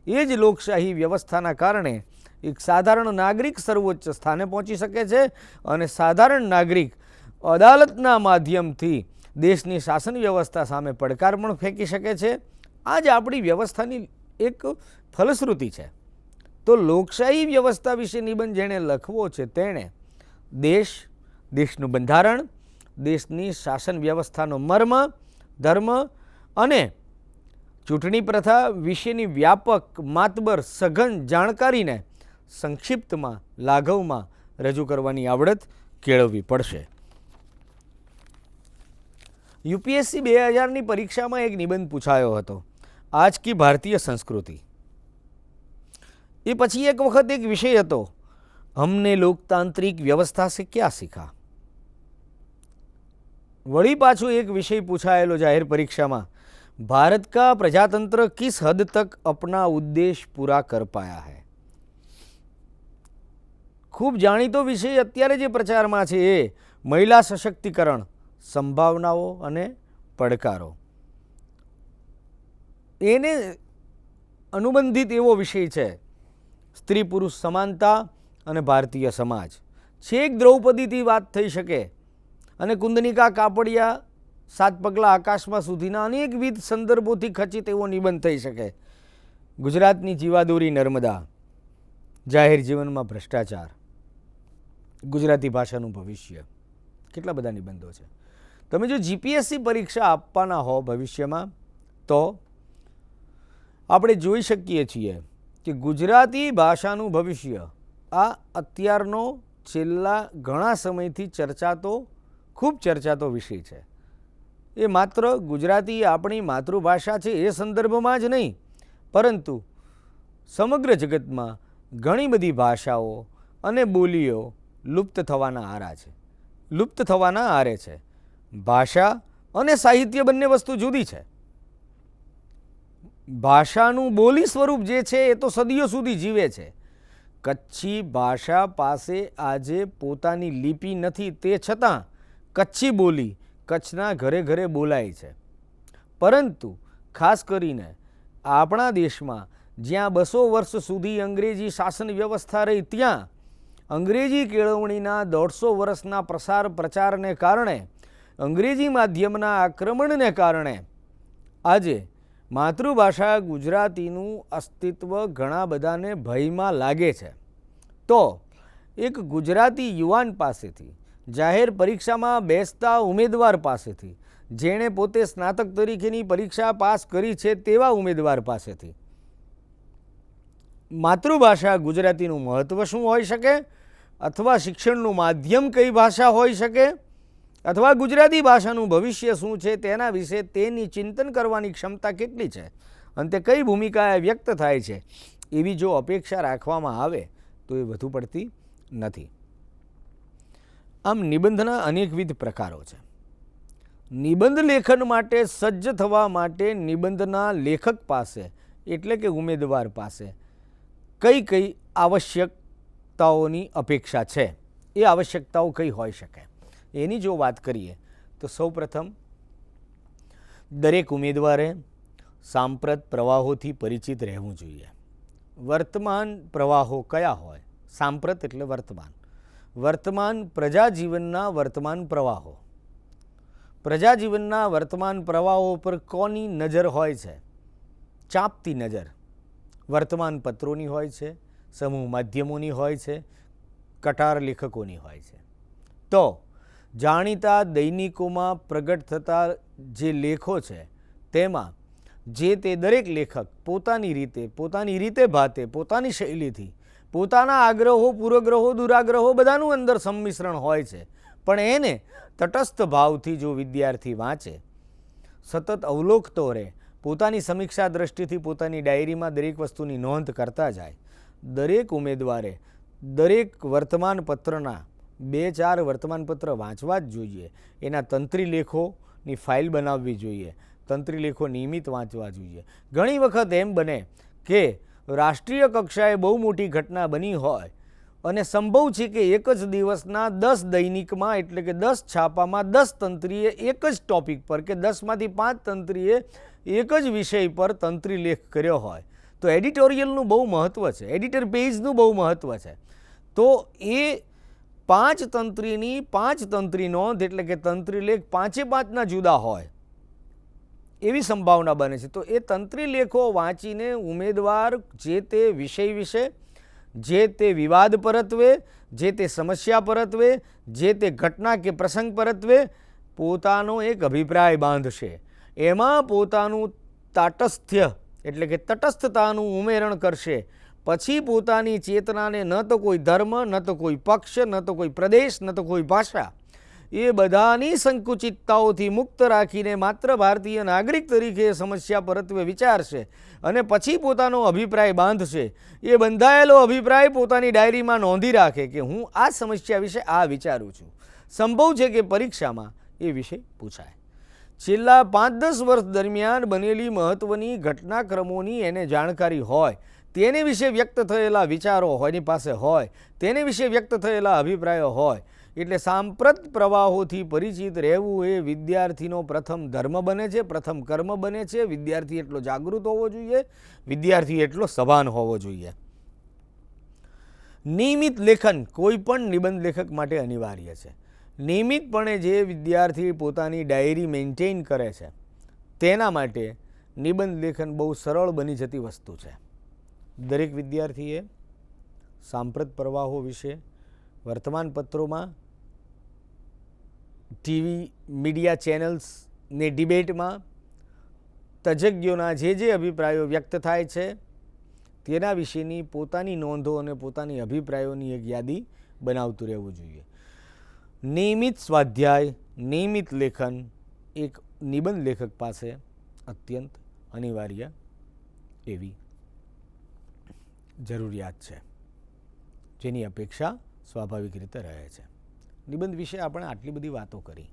એ જ લોકશાહી વ્યવસ્થાના કારણે એક સાધારણ નાગરિક સર્વોચ્ચ સ્થાને પહોંચી શકે છે અને સાધારણ નાગરિક અદાલતના માધ્યમથી દેશની શાસન વ્યવસ્થા સામે પડકાર પણ ફેંકી શકે છે. આ જ આપણી વ્યવસ્થાની એક ફલશ્રુતિ છે. તો લોકશાહી વ્યવસ્થા વિશે નિબંધ જેણે લખવો છે તેણે દેશનું બંધારણ, દેશની શાસન વ્યવસ્થાનો મર્મ, ધર્મ અને ચૂંટણી પ્રથા વિશેની વ્યાપક, માતબર, સઘન જાણકારીને સંક્ષિપ્તમાં, લાઘવમાં રજૂ કરવાની આવડત કેળવવી પડશે. યુપીએસસી 2000ની પરીક્ષામાં એક નિબંધ પૂછાયો હતો, આજ કી ભારતીય સંસ્કૃતિ. એ પછી એક વખત એક વિષય હતો, हमने लोकतांत्रिक व्यवस्था से क्या सीखा. वही पाछो एक विषय पूछाયેલો जाहिर परीक्षा में, भारत का प्रजातंत्र किस हद तक अपना उद्देश्य पूरा कर पाया है. खूब जाણીતો વિષય અત્યારે જે પ્રચારમાં છે એ મહિલા સશક્તિકરણ, સંભાવનાઓ અને પડકારો. એને અનુબંધિત એવો વિષય છે સ્ત્રી પુરુષ સમાનતા અને ભારતીય સમાજ. છેક દ્રૌપદીથી વાત થઈ શકે અને કુંદનિકા કાપડિયા, 7 પગલા આકાશમાં સુધીના અનેકવિધ સંદર્ભોથી ખચિત એવો નિબંધ થઈ શકે. ગુજરાતની જીવાદોરી નર્મદા, જાહેર જીવનમાં ભ્રષ્ટાચાર, ગુજરાતી ભાષાનું ભવિષ્ય, કેટલા બધા નિબંધો છે. તમે જો જીપીએસસી પરીક્ષા આપવાના હો ભવિષ્યમાં તો આપણે જોઈ શકીએ છીએ કે ગુજરાતી ભાષાનું ભવિષ્ય આ અત્યારનો છેલ્લા ઘણા સમયથી ખૂબ ચર્ચાતો વિષય છે. એ માત્ર ગુજરાતી આપણી માતૃભાષા છે એ સંદર્ભમાં જ નહીં, પરંતુ સમગ્ર જગતમાં ઘણી બધી ભાષાઓ અને બોલીઓ લુપ્ત થવાના આરે છે. ભાષા અને સાહિત્ય બંને વસ્તુ જુદી છે. ભાષાનું બોલી સ્વરૂપ જે છે એ તો સદીઓ સુધી જીવે છે. કચ્છી ભાષા પાસે આજે પોતાની લિપિ નથી, તે છતાં કચ્છી બોલી કચ્છના ઘરે ઘરે બોલાય છે. પરંતુ ખાસ કરીને આપણા દેશમાં જ્યાં 200 વર્ષ સુધી અંગ્રેજી શાસન વ્યવસ્થા રહી, ત્યાં અંગ્રેજી કેળવણીના 150 વર્ષના પ્રસાર પ્રચારને કારણે, અંગ્રેજી માધ્યમના આક્રમણને કારણે આજે માતૃભાષા ગુજરાતીનું અસ્તિત્વ ઘણા બધાને ભયમાં લાગે છે. તો એક ગુજરાતી યુવાન પાસેથી, જાહેર પરીક્ષામાં બેસતા ઉમેદવાર પાસેથી, જેણે પોતે સ્નાતક તરીકેની પરીક્ષા પાસ કરી છે તેવા ઉમેદવાર પાસેથી માતૃભાષા ગુજરાતીનું મહત્ત્વ શું હોઈ શકે, અથવા શિક્ષણનું માધ્યમ કઈ ભાષા હોઈ શકે, અથવા ગુજરાતી ભાષાનું ભવિષ્ય શું છે તેના વિશે તેની ચિંતન કરવાની ક્ષમતા કેટલી છે અને તે કઈ ભૂમિકા વ્યક્ત થાય છે, એવી જો અપેક્ષા રાખવામાં આવે તો એ વધુ પડતી નથી. આમ નિબંધના અનેકવિધ પ્રકારો છે. નિબંધ લેખન માટે સજ્જ થવા માટે નિબંધના લેખક પાસે એટલે કે ઉમેદવાર પાસે કઈ આવશ્યકતાઓની અપેક્ષા છે, એ આવશ્યકતાઓ કઈ હોઈ શકે, એની જો વાત કરીએ તો સૌપ્રથમ દરેક ઉમેદવારે સાંપ્રત પ્રવાહોથી પરિચિત રહેવું જોઈએ. વર્તમાન પ્રવાહો કયા હોય? સાંપ્રત એટલે વર્તમાન પ્રજાજીવનના વર્તમાન પ્રવાહો. પ્રજાજીવનના વર્તમાન પ્રવાહો પર કોની નજર હોય છે? ચાંપતી નજર વર્તમાન પત્રોની હોય છે, સમૂહ માધ્યમોની હોય છે, કટાર લેખકોની હોય છે. તો જાણીતા દૈનિકોમાં પ્રગટ થતા જે લેખો છે તેમાં જે તે દરેક લેખક પોતાની રીતે ભાતે, પોતાની શૈલીથી, પોતાના આગ્રહો, પૂર્વગ્રહો, દુરાગ્રહો બધાનું અંદર સંમિશ્રણ હોય છે. પણ એને તટસ્થ ભાવથી જો વિદ્યાર્થી વાંચે, સતત અવલોકતો રહે, પોતાની સમીક્ષા દ્રષ્ટિથી પોતાની ડાયરીમાં દરેક વસ્તુની નોંધ કરતા જાય, દરેક ઉમેદવારે દરેક વર્તમાનપત્રના 2-4 વર્તમાનપત્ર વાંચવા જ જોઈએ. એના તંત્રી લેખોની ફાઇલ બનાવવી જોઈએ, તંત્રી લેખો નિયમિત વાંચવા જોઈએ. ઘણી વખત એમ બને કે રાષ્ટ્રીય કક્ષાએ બહુ મોટી ઘટના બની હોય અને સંભવ છે કે એક જ દિવસના 10 દૈનિકમાં એટલે કે 10 છાપામાં 10 તંત્રીએ એક જ ટોપિક પર કે 10માંથી 5 તંત્રીએ એક જ વિષય પર તંત્રી લેખ કર્યો હોય, તો તો એડિટોરિયલનું બહુ મહત્ત્વ છે, એડિટર પેજનું બહુ મહત્ત્વ છે. તો એ 5 તંત્રીની 5 તંત્રી નોંધ એટલે કે તંત્રી લેખ 5 જુદા હોય એવી સંભાવના બને છે. તો એ તંત્રી લેખો વાંચીને ઉમેદવાર જે તે વિષય વિશે, જે તે વિવાદ પરત્વે, જે તે સમસ્યા પરત્વે, જે તે ઘટના કે પ્રસંગ પરત્વે પોતાનો એક અભિપ્રાય બાંધશે. એમાં પોતાનું તાટસ્થ્ય એટલે કે તટસ્થતાનું ઉમેરણ કરશે. પછી પોતાની ચેતનાને ન તો કોઈ ધર્મ, ન તો કોઈ પક્ષ, ન તો કોઈ પ્રદેશ, ન તો કોઈ ભાષા, એ બધાની સંકુચિતતાઓથી મુક્ત રાખીને માત્ર ભારતીય નાગરિક તરીકે સમસ્યા પરત્વે વિચારશે અને પછી પોતાનો અભિપ્રાય બાંધશે. એ બંધાયેલો અભિપ્રાય પોતાની ડાયરીમાં નોંધી રાખે કે હું આ સમસ્યા વિશે આ વિચારું છું. સંભવ છે કે પરીક્ષામાં એ વિષય પૂછાય. છેલ્લા 5-10 વર્ષ દરમિયાન બનેલી મહત્ત્વની ઘટનાક્રમોની એને જાણકારી હોય, તેને વિશે વ્યક્ત થયેલા વિચારો એની પાસે હોય, તેને વિશે વ્યક્ત થયેલા અભિપ્રાયો હોય. એટલે સાંપ્રત પ્રવાહોથી પરિચિત રહેવું એ વિદ્યાર્થીનો પ્રથમ ધર્મ બને છે, પ્રથમ કર્મ બને છે. વિદ્યાર્થી એટલો જાગૃત હોવો જોઈએ, વિદ્યાર્થી એટલો સભાન હોવો જોઈએ. નિયમિત લેખન કોઈ પણ નિબંધ લેખક માટે અનિવાર્ય છે. નિયમિતપણે જે વિદ્યાર્થી પોતાની ડાયરી મેન્ટેન કરે છે તેના માટે નિબંધ લેખન બહુ સરળ બની જતી વસ્તુ છે. દરેક વિદ્યાર્થીએ સાંપ્રત પ્રવાહો વિશે વર્તમાનપત્રોમાં, ટીવી મીડિયા ચેનલ્સ ને ડિબેટમાં તજજ્ઞોના જે અભિપ્રાયો વ્યક્ત થાય છે તેના વિશેની પોતાની નોંધો અને પોતાની અભિપ્રાયોની એક યાદી બનાવતું રહેવું જોઈએ. નિયમિત સ્વાધ્યાય, નિયમિત લેખન એક નિબંધ લેખક પાસે અત્યંત અનિવાર્ય એવી જરૂરિયાત છે, જેની અપેક્ષા સ્વાભાવિક રીતે રહે છે. નિબંધ વિશે આપણે આટલી બધી વાતો કરી.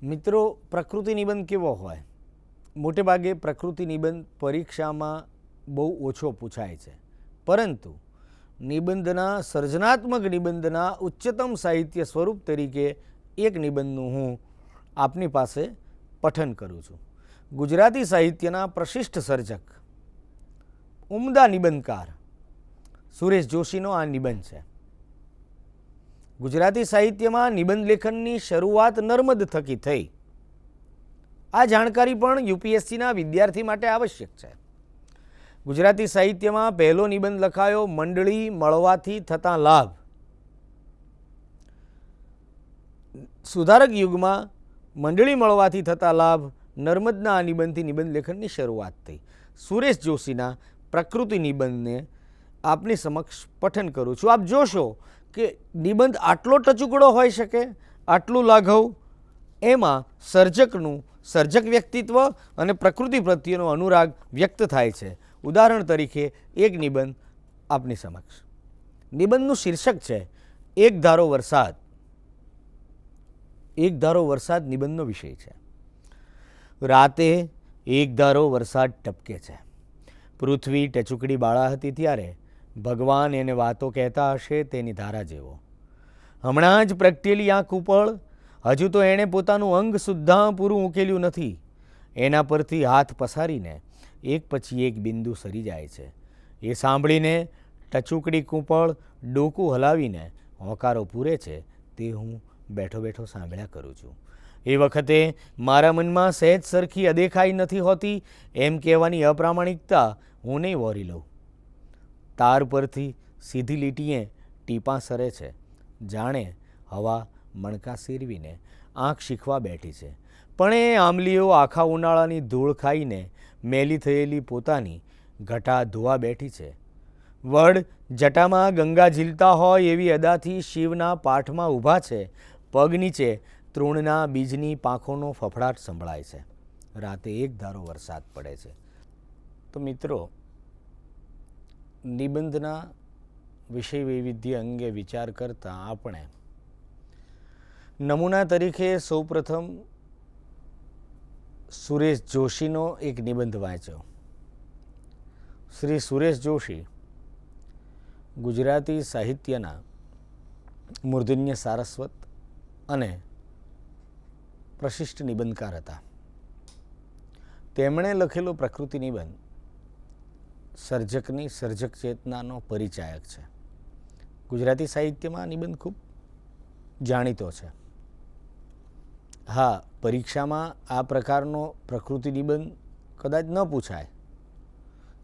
મિત્રો, પ્રકૃતિ નિબંધ કેવો હોય? મોટે ભાગે પ્રકૃતિ નિબંધ પરીક્ષામાં બહુ ઓછો પૂછાય છે, પરંતુ નિબંધના સર્જનાત્મક નિબંધના ઉચ્ચતમ સાહિત્ય સ્વરૂપ તરીકે એક નિબંધનું હું આપની પાસે પઠન કરું છું. ગુજરાતી સાહિત્યના પ્રશિષ્ટ સર્જક, ઉમદા નિબંધકાર સુરેશ જોશીનો આ નિબંધ છે. ગુજરાતી સાહિત્યમાં નિબંધ લેખનની શરૂઆત નર્મદ થકી થઈ. આ જાણકારી પણ યુપીએસસીના વિદ્યાર્થી માટે આવશ્યક છે. ગુજરાતી સાહિત્યમાં પહેલો નિબંધ લખાયો મંડળી મળવાથી થતા લાભ. સુધારક યુગમાં મંડળી મળવાથી થતા લાભ નર્મદના આ નિબંધથી નિબંધ લેખનની શરૂઆત થઈ. સુરેશ જોશીના પ્રકૃતિ નિબંધને આપની સમક્ષ પઠન કરું છું. આપ જોશો કે નિબંધ આટલો ટચુકડો હોઈ શકે, આટલું લાઘવ, એમાં સર્જકનું સર્જક વ્યક્તિત્વ અને પ્રકૃતિ પ્રત્યેનો અનુરાગ વ્યક્ત થાય છે. ઉદાહરણ તરીકે એક નિબંધ આપની સમક્ષ. નિબંધનું શીર્ષક છે એક ધારો વરસાદ. એક ધારો વરસાદ નિબંધનો વિષય છે. રાતે એક ધારો વરસાદ ટપકે છે. પૃથ્વી ટચુકડી બાળા હતી ત્યારે ભગવાન એને વાતો કહેતા હશે તેની ધારા જેવો. હમણાં જ પ્રગટેલી આંખ ઉપર હજુ તો એણે પોતાનું અંગ સુદ્ધા પૂરું ઉકેલ્યું નથી. એના પરથી હાથ પસારીને એક પછી એક બિંદુ સરી જાય છે. એ સાંભળીને ટચુકડી કૂંપળ ડોકું હલાવીને હોંકારો પૂરે છે તે હું બેઠો બેઠો સાંભળ્યા કરું છું. એ વખતે મારા મનમાં સહેજ સરખી અદેખાઈ નથી હોતી એમ કહેવાની અપ્રામાણિકતા હું નહીં વહોરી લઉં. તાર પરથી સીધી લીટીએ ટીપાં સરે છે, જાણે હવા મણકા સેરવીને આંખ શીખવા બેઠી છે. પણ એ આંબલીઓ આખા ઉનાળાની ધૂળ ખાઈને મેલી થયેલી પોતાની ઘટા ધોવા બેઠી છે. વડ જટામાં ગંગા ઝીલતા હોય એવી અદાથી શિવના પાઠમાં ઊભા છે. પગ નીચે તૃણના બીજની પાંખોનો ફફડાટ સંભળાય છે. રાતે એક ધારો વરસાદ પડે છે. તો મિત્રો, નિબંધના વિષય વૈવિધ્ય અંગે વિચાર કરતાં આપણે નમૂના તરીકે સૌપ્રથમ સુરેશ જોશીનો એક નિબંધ વાંચ્યો. શ્રી સુરેશ જોશી ગુજરાતી સાહિત્યના મૂર્ધન્ય સારસ્વત અને પ્રશિષ્ટ નિબંધકાર હતા. તેમણે લખેલો પ્રકૃતિ નિબંધ સર્જકની સર્જક ચેતનાનો પરિચાયક છે. ગુજરાતી સાહિત્યમાં નિબંધ ખૂબ જાણીતો છે. હા, પરીક્ષામાં આ પ્રકારનો પ્રકૃતિ નિબંધ કદાચ ન પૂછાય,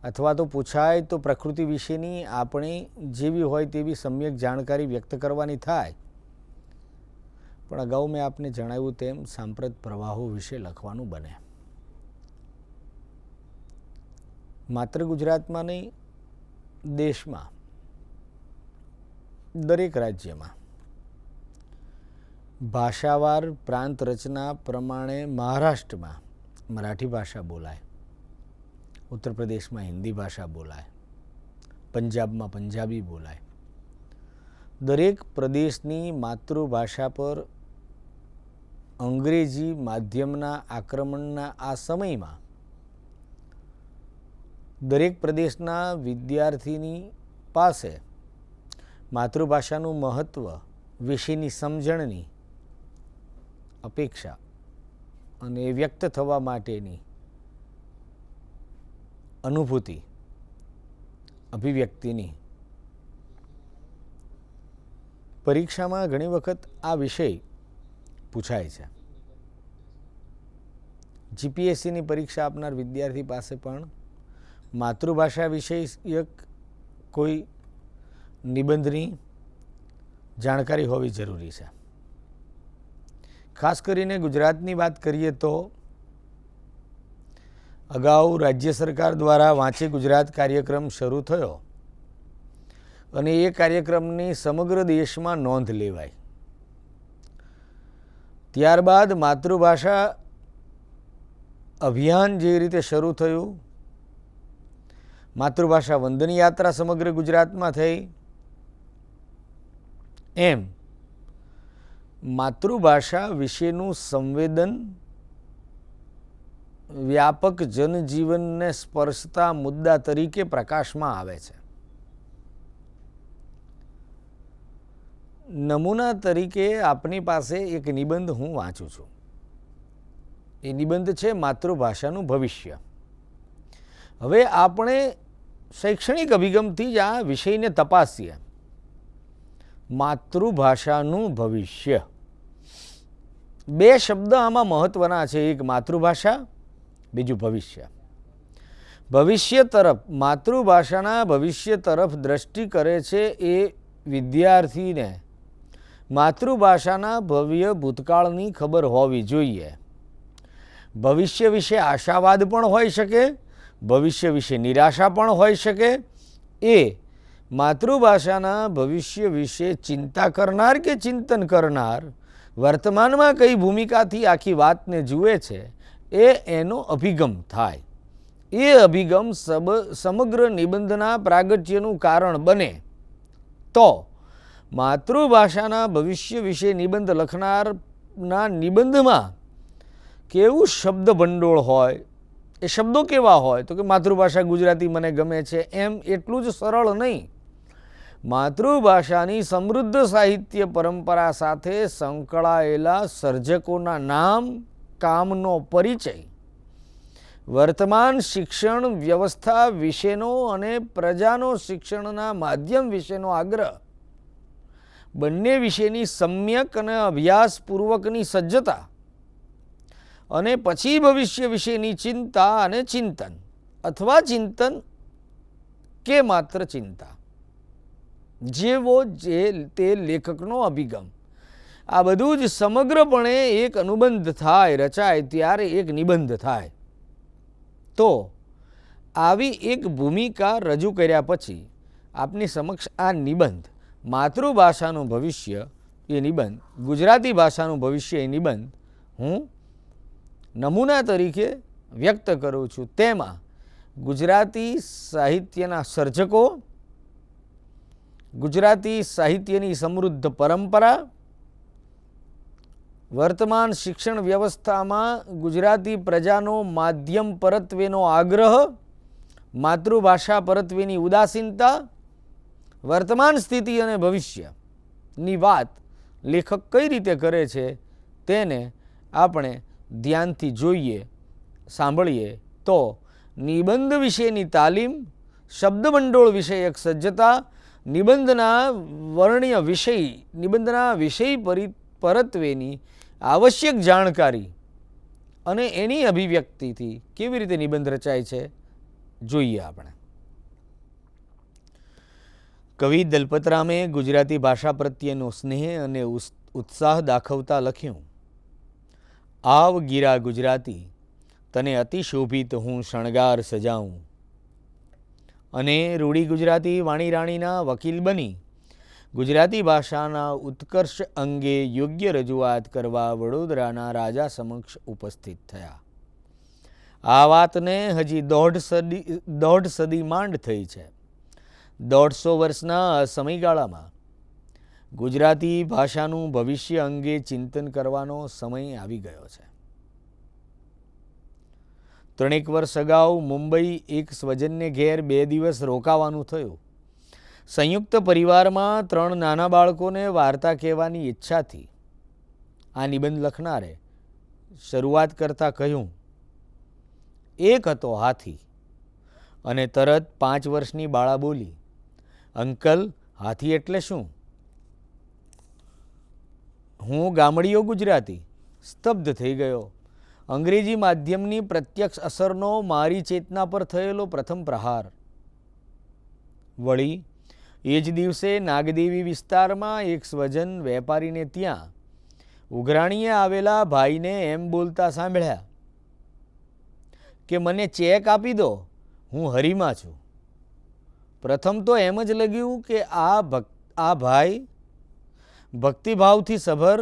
અથવા તો પૂછાય તો પ્રકૃતિ વિશેની આપણી જેવી હોય તેવી સમ્યક જાણકારી વ્યક્ત કરવાની થાય. પણ અગાઉ મેં આપને જણાવ્યું તેમ સાંપ્રત પ્રવાહો વિશે લખવાનું બને. માત્ર ગુજરાતમાં નહીં, દેશમાં દરેક રાજ્યમાં ભાષાવાર પ્રાંત રચના પ્રમાણે મહારાષ્ટ્રમાં મરાઠી ભાષા બોલાય, ઉત્તર પ્રદેશમાં હિન્દી ભાષા બોલાય, પંજાબમાં પંજાબી બોલાય. દરેક પ્રદેશની માતૃભાષા પર અંગ્રેજી માધ્યમના આક્રમણના આ સમયમાં દરેક પ્રદેશના વિદ્યાર્થીની પાસે માતૃભાષાનું મહત્ત્વ વિશેની સમજણની અપેક્ષા અને વ્યક્ત થવા માટેની અનુભૂતિ, અભિવ્યક્તિની પરીક્ષામાં ઘણી વખત આ વિષય પૂછાય છે. જીપીએસસીની પરીક્ષા આપનાર વિદ્યાર્થી પાસે પણ માતૃભાષા વિષયક કોઈ નિબંધની જાણકારી હોવી જરૂરી છે. ખાસ કરીને ગુજરાતની વાત કરીએ તો અગાઉ રાજ્ય સરકાર દ્વારા વાંચે ગુજરાત કાર્યક્રમ શરૂ થયો અને એ કાર્યક્રમની સમગ્ર દેશમાં નોંધ લેવાઈ. ત્યારબાદ માતૃભાષા અભિયાન જે રીતે શરૂ થયું, માતૃભાષા વંદન યાત્રા સમગ્ર ગુજરાતમાં થઈ, એમ માતૃભાષા વિશેનું સંવેદન વ્યાપક જનજીવનને સ્પર્શતા મુદ્દા તરીકે પ્રકાશમાં આવે છે. નમૂના તરીકે આપની પાસે એક નિબંધ હું વાંચું છું. એ નિબંધ છે માતૃભાષાનું ભવિષ્ય. હવે આપણે શૈક્ષણિક અભિગમથી જ આ વિષયને તપાસીએ. માતૃભાષાનું ભવિષ્ય, બે શબ્દ આમાં મહત્વના છે. એક માતૃભાષા, બીજું ભવિષ્ય. ભવિષ્ય તરફ, માતૃભાષાના ભવિષ્ય તરફ દ્રષ્ટિ કરે છે એ વિદ્યાર્થીને માતૃભાષાના ભવ્ય ભૂતકાળની ખબર હોવી જોઈએ. ભવિષ્ય વિશે આશાવાદ પણ હોઈ શકે, ભવિષ્ય વિશે નિરાશા પણ હોઈ શકે. એ માતૃભાષાના ભવિષ્ય વિશે ચિંતા કરનાર કે ચિંતન કરનાર વર્તમાનમાં કઈ ભૂમિકાથી આખી વાતને જુએ છે એ એનો અભિગમ થાય. એ અભિગમ સમગ્ર નિબંધના પ્રાગટ્યનું કારણ બને તો માતૃભાષાના ભવિષ્ય વિશે નિબંધ લખનારના નિબંધમાં કેવું શબ્દ ભંડોળ હોય, એ શબ્દો કેવા હોય તો કે માતૃભાષા ગુજરાતી મને ગમે છે, એમ એટલું જ સરળ નહીં. માતૃભાષાની સમૃદ્ધ સાહિત્ય પરંપરા સાથે સંકળાયેલા સર્જકોના નામ, કામનો પરિચય, વર્તમાન શિક્ષણ વ્યવસ્થા વિશેનો અને પ્રજાનો શિક્ષણના માધ્યમ વિશેનો આગ્રહ, બંને વિશેની સમ્યક અને અભ્યાસપૂર્વકની સજ્જતા, અને પછી ભવિષ્ય વિશેની ચિંતા અને ચિંતન, અથવા ચિંતન કે માત્ર ચિંતા, જેવો જે તે લેખકનો અભિગમ, આ બધું જ સમગ્રપણે એક અનુબંધ થાય, રચાય ત્યારે એક નિબંધ થાય. તો આવી એક ભૂમિકા રજૂ કર્યા પછી આપની સમક્ષ આ નિબંધ માતૃભાષાનું ભવિષ્ય એ નિબંધ, ગુજરાતી ભાષાનું ભવિષ્ય એ નિબંધ હું નમૂના તરીકે વ્યક્ત કરું છું. તેમાં ગુજરાતી સાહિત્યના સર્જકો, ગુજરાતી સાહિત્યની સમૃદ્ધ પરંપરા, વર્તમાન શિક્ષણ વ્યવસ્થામાં ગુજરાતી પ્રજાનો માધ્યમ પરત્વેનો આગ્રહ, માતૃભાષા પરત્વેની ઉદાસીનતા, વર્તમાન સ્થિતિ અને ભવિષ્યની વાત લેખક કઈ રીતે કરે છે તેને આપણે ધ્યાનથી જોઈએ, સાંભળીએ તો નિબંધ વિશેની તાલીમ શબ્દભંડોળ વિષયક સજ્જતા, નિબંધના વર્ણ્ય વિષય, નિબંધના વિષય પરત્વેની આવશ્યક જાણકારી અને એની અભિવ્યક્તિથી કેવી રીતે નિબંધ રચાય છે જોઈએ આપણે. કવિ દલપતરામે ગુજરાતી ભાષા પ્રત્યેનો સ્નેહ અને ઉત્સાહ દાખવતા લખ્યું, આવ ગીરા ગુજરાતી તને અતિશોભિત હું શણગાર સજાવું. અને રૂડી ગુજરાતી વાણી રાણીના વકીલ બની ગુજરાતી ભાષાના ઉત્કર્ષ અંગે યોગ્ય રજૂઆત કરવા વડોદરાના રાજા સમક્ષ ઉપસ્થિત થયા. આ વાતને હજી દોઢ સદી માંડ થઈ છે. 150 વર્ષના સમયગાળામાં ગુજરાતી ભાષાનું ભવિષ્ય અંગે ચિંતન કરવાનો સમય આવી ગયો છે. 3 વર્ષ અગાઉ મુંબઈ એક સ્વજનને ઘેર 2 દિવસ રોકાવાનું થયું. સંયુક્ત પરિવારમાં 3 નાના બાળકોને વાર્તા કહેવાની ઈચ્છાથી આ નિબંધ લખનારે શરૂઆત કરતાં કહ્યું, એક હતો હાથી. અને તરત 5 વર્ષની બાળા બોલી, અંકલ, હાથી એટલે શું? હું ગામડીયો ગુજરાતી સ્તબ્ધ થઈ ગયો. અંગ્રેજી માધ્યમની પ્રત્યક્ષ અસરનો મારી ચેતના પર થયેલો પ્રથમ પ્રહાર. વળી એ જ દિવસે નાગદેવી વિસ્તારમાં એક સ્વજન વેપારીને ત્યાં ઉઘરાણીએ આવેલા ભાઈને એમ બોલતા સાંભળ્યા કે મને ચેક આપી દો, હું હરીમાં છું. પ્રથમ તો એમ જ લાગ્યું કે આ ભાઈ ભક્તિભાવથી સભર,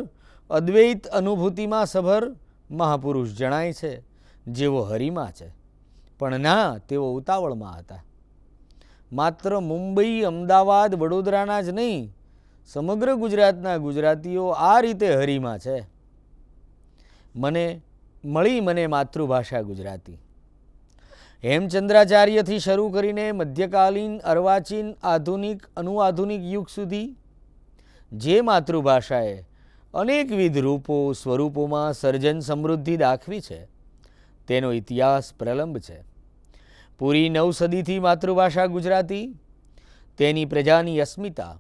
અદ્વૈત અનુભૂતિમાં સભર મહાપુરુષ જણાય છે, જેવો હરીમાં છે. પણ ના, તેઓ ઉતાવળમાં હતા. માત્ર મુંબઈ, અમદાવાદ, વડોદરાના જ નહીં, સમગ્ર ગુજરાતના ગુજરાતીઓ આ રીતે હરીમાં છે. મને માતૃભાષા ગુજરાતી. હેમચંદ્રાચાર્યથી શરૂ કરીને મધ્યકાલીન, અર્વાચીન, આધુનિક, અનુઆધુનિક યુગ સુધી જે માતૃભાષાએ અનેકવિધ રૂપો, સ્વરૂપોમાં સર્જન સમૃદ્ધિ દાખવી છે, તેનો ઇતિહાસ પ્રલંબ છે. પૂરી 9 સદીથી માતૃભાષા ગુજરાતી તેની પ્રજાની અસ્મિતા,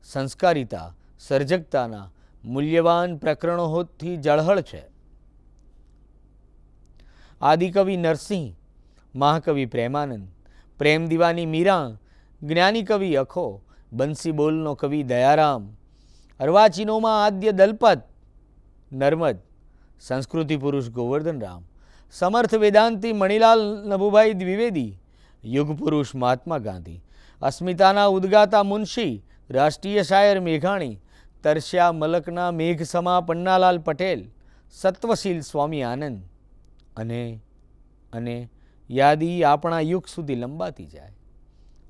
સંસ્કારિતા, સર્જકતાના મૂલ્યવાન પ્રકરણોથી ઝળહળ છે. આદિકવિ નરસિંહ, મહાકવિ પ્રેમાનંદ, પ્રેમ દીવાની મીરા, જ્ઞાની કવિ અખો, બંસી બોલનો કવિ દયારામ, અર્વાચીનોમાં આદ્ય દલપત નર્મદ, સંસ્કૃતિ પુરુષ ગોવર્ધનરામ, સમર્થ વેદાંતી મણિલાલ નભુભાઈ દ્વિવેદી, યુગ પુરુષ મહાત્મા ગાંધી, અસ્મિતાના ઉદ્ગાતા મુનશી, રાષ્ટ્રીય શાયર મેઘાણી, તરસ્યા મલકના મેઘસમા પન્નાલાલ પટેલ, સત્વશીલ સ્વામી આનંદ, અને યાદી આપણા યુગ સુધી લંબાતી જાય.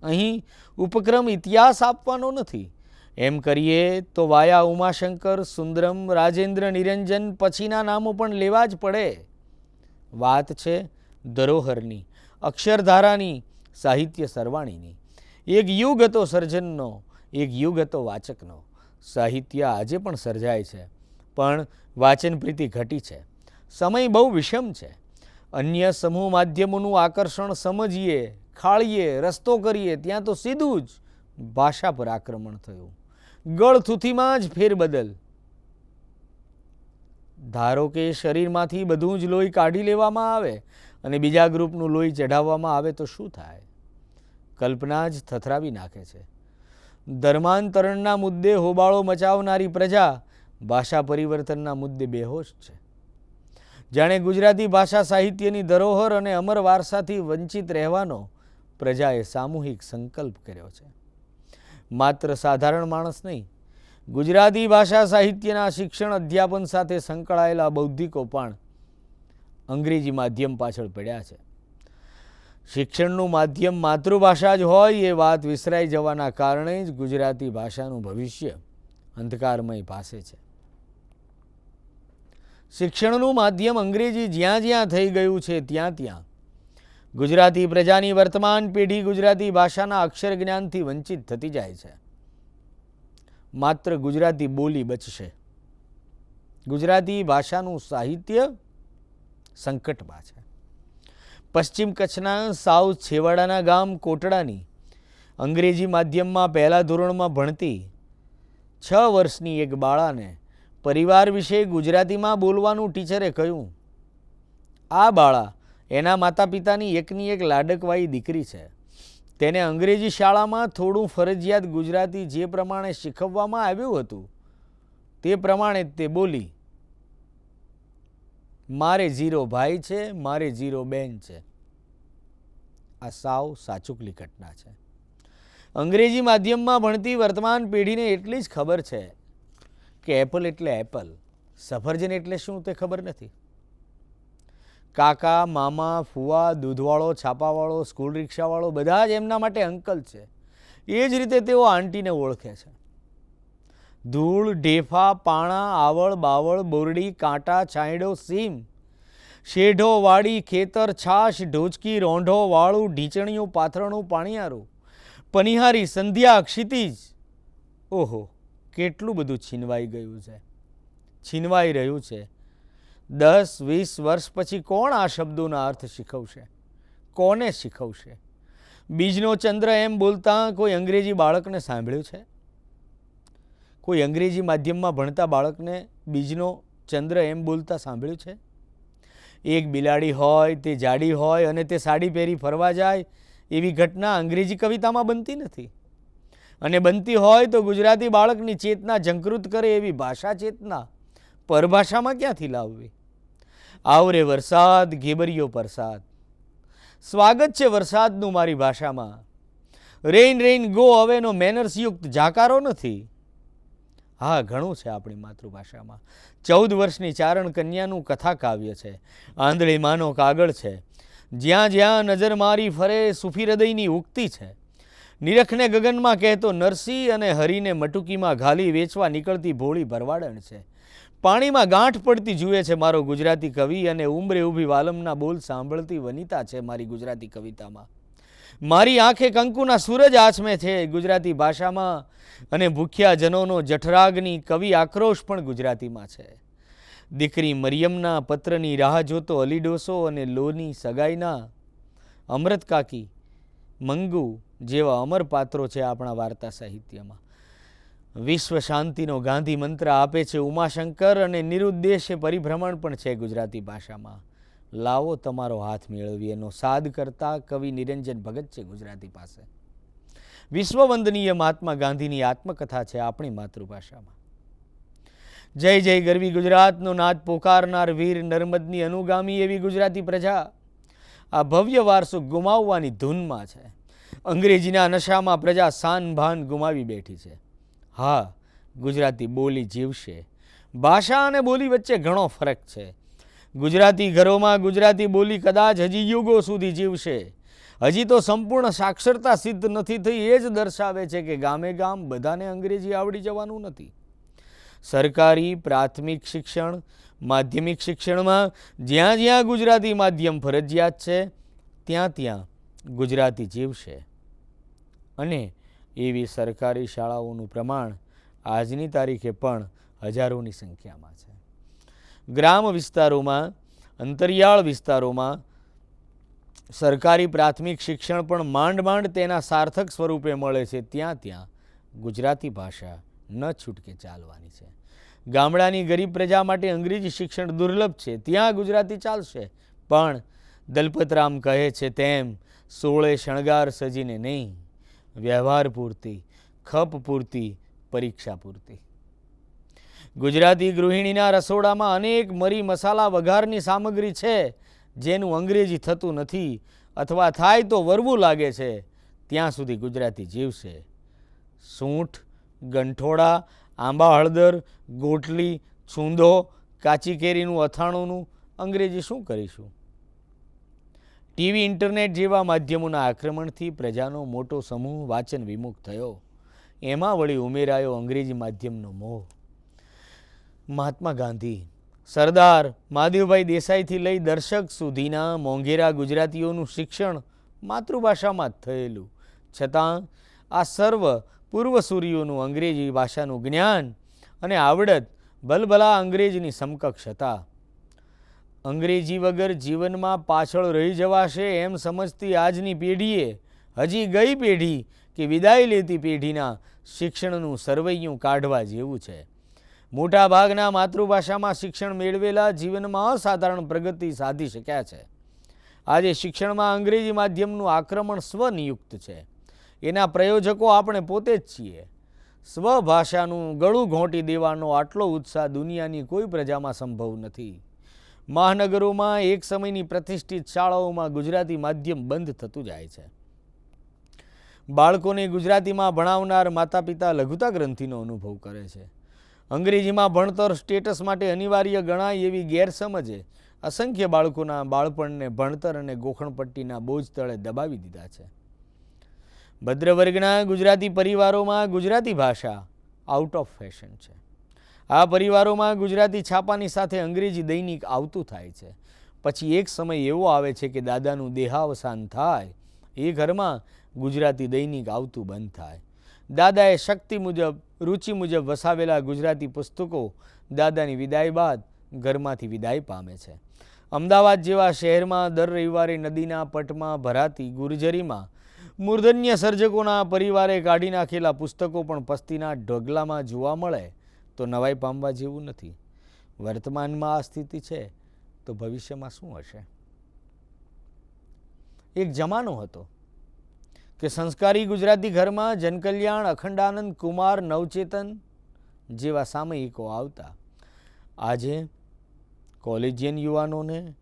અહીં ઉપક્રમ ઇતિહાસ આપવાનો નથી. એમ કરીએ તો વાયા ઉમાશંકર, સુંદરમ, રાજેન્દ્ર નિરંજન પછીના નામો પણ લેવા જ પડે. વાત છે ધરોહરની, અક્ષરધારાની, સાહિત્ય સરવાણીની. એક યુગ હતો સર્જનનો, એક યુગ હતો વાચકનો. સાહિત્ય આજે પણ સર્જાય છે, પણ વાચન પ્રીતિ ઘટી છે. સમય બહુ વિષમ છે. અન્ય સમૂહ માધ્યમોનું આકર્ષણ સમજીએ, ખાળીએ, રસ્તો કરીએ ત્યાં તો સીધું જ ભાષા પર આક્રમણ થયું. ગળથૂથીમાં જ ફેરબદલ. ધારો કે શરીરમાંથી બધું જ લોહી કાઢી લેવામાં આવે અને બીજા ગ્રુપનું લોહી ચઢાવવામાં આવે તો શું થાય? કલ્પના જ થથરાવી નાખે છે. ધર્માંતરણના મુદ્દે હોબાળો મચાવનારી પ્રજા ભાષા પરિવર્તનના મુદ્દે બેહોશ છે. જાણે ગુજરાતી ભાષા સાહિત્યની ધરોહર અને અમર વારસાથી વંચિત રહેવાનો પ્રજાએ સામૂહિક સંકલ્પ કર્યો છે. માત્ર સાધારણ માણસ નહીં, ગુજરાતી ભાષા સાહિત્યના શિક્ષણ અધ્યાપન સાથે સંકળાયેલા બૌદ્ધિકો પણ અંગ્રેજી માધ્યમ પાછળ પડ્યા છે. શિક્ષણનું માધ્યમ માતૃભાષા જ હોય એ વાત વિસરાઈ જવાના કારણે જ ગુજરાતી ભાષાનું ભવિષ્ય અંધકારમય પાસે છે. શિક્ષણનું માધ્યમ અંગ્રેજી જ્યાં જ્યાં થઈ ગયું છે ત્યાં ગુજરાતી પ્રજાની વર્તમાન પેઢી ગુજરાતી ભાષાના અક્ષર જ્ઞાનથી વંચિત થતી જાય છે. માત્ર ગુજરાતી બોલી બચશે. ગુજરાતી ભાષાનું સાહિત્ય સંકટમાં છે. પશ્ચિમ કચ્છના સાવ છેવાડાના ગામ કોટડાની અંગ્રેજી માધ્યમમાં પહેલા ધોરણમાં ભણતી 6 વર્ષની એક બાળાને પરિવાર વિશે ગુજરાતીમાં બોલવાનું ટીચરે કહ્યું. આ બાળા એના માતા પિતાની એકની એક લાડકવાઈ દીકરી છે. તેને અંગ્રેજી શાળામાં થોડું ફરજિયાત ગુજરાતી જે પ્રમાણે શીખવવામાં આવ્યું હતું તે પ્રમાણે તે બોલી, મારે 0 ભાઈ છે, મારે 0 બેન છે. આ સાવ સાચુકલી ઘટના છે. અંગ્રેજી માધ્યમમાં ભણતી વર્તમાન પેઢીને એટલી જ ખબર છે કે એપલ એટલે એપલ, સફરજન એટલે શું તે ખબર નથી. કાકા, મામા, ફુવા, દૂધવાળો, છાપાવાળો, સ્કૂલ રિક્ષાવાળો બધા જ એમના માટે અંકલ છે. એ જ રીતે તેઓ આંટીને ઓળખે છે. ધૂળ, ઢેફા, પાણા, આવળ, બાવળ, બોરડી, કાંટા, છાંયડો, સીમ, શેઢો, વાડી, ખેતર, છાશ, ઢોચકી, રોંઢો, વાળું, ઢીચણીયું, પાથરણું, પાણિયારું, પનિહારી, સંધ્યા, ક્ષિતિજ. ઓહો, કેટલું બધું છીનવાઈ ગયું છે, છીનવાઈ રહ્યું છે. 10-20 વર્ષ પછી કોણ આ શબ્દોના અર્થ શીખવશે? કોને શીખવશે? બીજનો ચંદ્ર એમ બોલતા કોઈ અંગ્રેજી બાળકને સાંભળ્યું છે? કોઈ અંગ્રેજી માધ્યમમાં ભણતા બાળકને બીજનો ચંદ્ર એમ બોલતા સાંભળ્યું છે? એક બિલાડી હોય, તે જાડી હોય અને તે સાડી પહેરી ફરવા જાય એવી ઘટના અંગ્રેજી કવિતામાં બનતી નથી. અને બનતી હોય તો ગુજરાતી બાળકની ચેતના ઝંકૃત કરે એવી ભાષા ચેતના પરભાષામાં ક્યાંથી લાવવી? આવરે વરસાદ, ઘેબરિયો પરસાદ. સ્વાગત છે વરસાદનું મારી ભાષામાં. રેઇન રેઇન ગો હવેનો મેનર્સયુક્ત જાકારો નથી. હા, ઘણું છે આપણી માતૃભાષામાં. 14 વર્ષની ચારણ કન્યાનું કથા કાવ્ય છે. આંધળી માનો કાગળ છે. જ્યાં જ્યાં નજર મારી ફરે સુફી હૃદયની ઉક્તિ છે. નિરખને ગગનમાં કહેતો નરસિંહ અને હરીને મટુકીમાં ઘાલી વેચવા નીકળતી ભોળી ભરવાડણ છે. પાણીમાં ગાંઠ પડતી જુએ છે મારો ગુજરાતી કવિ અને ઉંબરે ઊભી વાલમના બોલ સાંભળતી વનિતા છે મારી ગુજરાતી કવિતામાં. મારી આંખે કંકુના સૂરજ આચમે છે ગુજરાતી ભાષામાં અને ભૂખ્યા જનોનો જઠરાગની કવિ આક્રોશ પણ ગુજરાતીમાં છે. દીકરી મરિયમના પત્રની રાહ જોતો અલીડોસો અને લોની સગાઈના અમૃત કાકી, મંગુ જેવા અમર પાત્રો છે આપણા વાર્તા સાહિત્યમાં. વિશ્વ શાંતિનો ગાંધી મંત્ર આપે છે ઉમાશંકર અને નિરુદ્દેશ્ય પરિભ્રમણ પણ છે ગુજરાતી ભાષામાં. લાવો તમારો હાથ મેળવી એનો સાદ કરતા કવિ નિરંજન ભગત છે ગુજરાતી પાસે. વિશ્વવંદનીય મહાત્મા ગાંધીની આત્મકથા છે આપણી માતૃભાષામાં. જય જય ગરવી ગુજરાતનો નાદ પોકારનાર વીર નર્મદની અનુગામી એવી ગુજરાતી પ્રજા આ ભવ્ય વારસો ગુમાવવાની ધૂનમાં છે. અંગ્રેજીના નશામાં પ્રજા શાન ભાન ગુમાવી બેઠી છે. હા, ગુજરાતી બોલી જીવશે. ભાષા અને બોલી વચ્ચે ઘણો ફરક છે. ગુજરાતી ઘરોમાં ગુજરાતી બોલી કદાચ હજી યુગો સુધી જીવશે. હજી તો સંપૂર્ણ સાક્ષરતા સિદ્ધ નથી થઈ એ જ દર્શાવે છે કે ગામે ગામ બધાને અંગ્રેજી આવડી જવાનું નથી. સરકારી પ્રાથમિક શિક્ષણ, માધ્યમિક શિક્ષણમાં જ્યાં જ્યાં ગુજરાતી માધ્યમ ફરજિયાત છે ત્યાં ત્યાં ગુજરાતી જીવશે. અને એવી સરકારી શાળાઓનું પ્રમાણ આજની તારીખે પણ હજારોની સંખ્યામાં છે. ગ્રામ વિસ્તારોમાં, અંતરિયાળ વિસ્તારોમાં સરકારી પ્રાથમિક શિક્ષણ પણ માંડ માંડ તેના સાર્થક સ્વરૂપે મળે છે. ત્યાં ત્યાં ગુજરાતી ભાષા ન છૂટકે ચાલવાની છે. ગામડાની ગરીબ પ્રજા માટે અંગ્રેજી શિક્ષણ દુર્લભ છે. ત્યાં ગુજરાતી ચાલશે. પણ દલપતરામ કહે છે તેમ 16 શણગાર સજીને નહીં, વ્યવહાર પૂરતી, ખપ પૂરતી, પરીક્ષા પૂરતી. ગુજરાતી ગૃહિણીના રસોડામાં અનેક મરી મસાલા વઘારની સામગ્રી છે જેનું અંગ્રેજી થતું નથી અથવા થાય તો વરવું લાગે છે. ત્યાં સુધી ગુજરાતી જીવશે. સૂંઠ, ગંઠોડા, આંબા હળદર, ગોટલી, છૂંદો, કાચી કેરીનું અથાણુંનું અંગ્રેજી શું કરીશું? ટીવી, ઇન્ટરનેટ જેવા માધ્યમોના આક્રમણથી પ્રજાનો મોટો સમૂહ વાચન વિમુખ થયો. એમાં વળી ઉમેરાયો અંગ્રેજી માધ્યમનો મોહ. મહાત્મા ગાંધી, સરદાર મહાદેવભાઈ દેસાઈથી લઈ દર્શક સુધીના મોંઘેરા ગુજરાતીઓનું શિક્ષણ માતૃભાષામાં જ થયેલું. છતાં આ સર્વ પૂર્વસૂરીઓનું અંગ્રેજી ભાષાનું જ્ઞાન અને આવડત ભલભલા અંગ્રેજીની સમકક્ષ હતા. અંગ્રેજી વગર જીવનમાં પાછળ રહી જવાશે એમ સમજતી આજની પેઢીએ હજી ગઈ પેઢી કે વિદાય લેતી પેઢીના શિક્ષણનું સરવૈયું કાઢવા જેવું છે. મોટા ભાગના માતૃભાષામાં શિક્ષણ મેળવેલા જીવનમાં અસાધારણ પ્રગતિ સાધી શક્યા છે. આજે શિક્ષણમાં અંગ્રેજી માધ્યમનું આક્રમણ સ્વનિયુક્ત છે. એના પ્રયોજકો આપણે પોતે જ છીએ. સ્વભાષાનું ગળું ઘોંટી દેવાનો આટલો ઉત્સાહ દુનિયાની કોઈ પ્રજામાં સંભવ નથી. મહાનગરોમાં એક સમયની પ્રતિષ્ઠિત શાળાઓમાં ગુજરાતી માધ્યમ બંધ થતું જાય છે. બાળકોને ગુજરાતીમાં ભણાવનાર માતા પિતા લઘુતા ગ્રંથિનો અનુભવ કરે છે. અંગ્રેજીમાં ભણતર સ્ટેટસ માટે અનિવાર્ય ગણાય એવી ગેરસમજે અસંખ્ય બાળકોના બાળપણને ભણતર અને ગોખણપટ્ટીના બોજ તળે દબાવી દીધા છે. ભદ્ર વર્ગના ગુજરાતી પરિવારોમાં ગુજરાતી ભાષા આઉટ ઓફ ફેશન છે. આ પરિવારોમાં ગુજરાતી છાપાની સાથે અંગ્રેજી દૈનિક આવતું થાય છે. પછી એક સમય એવો આવે છે કે દાદાનું દેહાવસાન થાય એ ઘરમાં ગુજરાતી દૈનિક આવતું બંધ થાય. દાદાએ શક્તિ મુજબ રુચિ મુજબ વસાવેલા ગુજરાતી પુસ્તકો દાદાની વિદાય બાદ ઘરમાંથી વિદાય પામે છે. અમદાવાદ જેવા શહેરમાં દર રવિવારે નદીના પટમાં ભરાતી ગુર્જરીમાં મૂર્ધન્ય સર્જકોના પરિવારે કાઢી નાખેલા પુસ્તકો પણ પસ્તીના ઢગલામાં જોવા મળે તો નવાઈ પામવા જેવું નથી. વર્તમાનમાં આ સ્થિતિ છે તો ભવિષ્યમાં શું હશે? એક જમાનો હતો કે સંસ્કારી ગુજરાતી ઘરમાં જનકલ્યાણ, અખંડાનંદ, કુમાર, નવચેતન જેવા સામયિકો આવતા. આજે કોલેજિયન યુવાનોને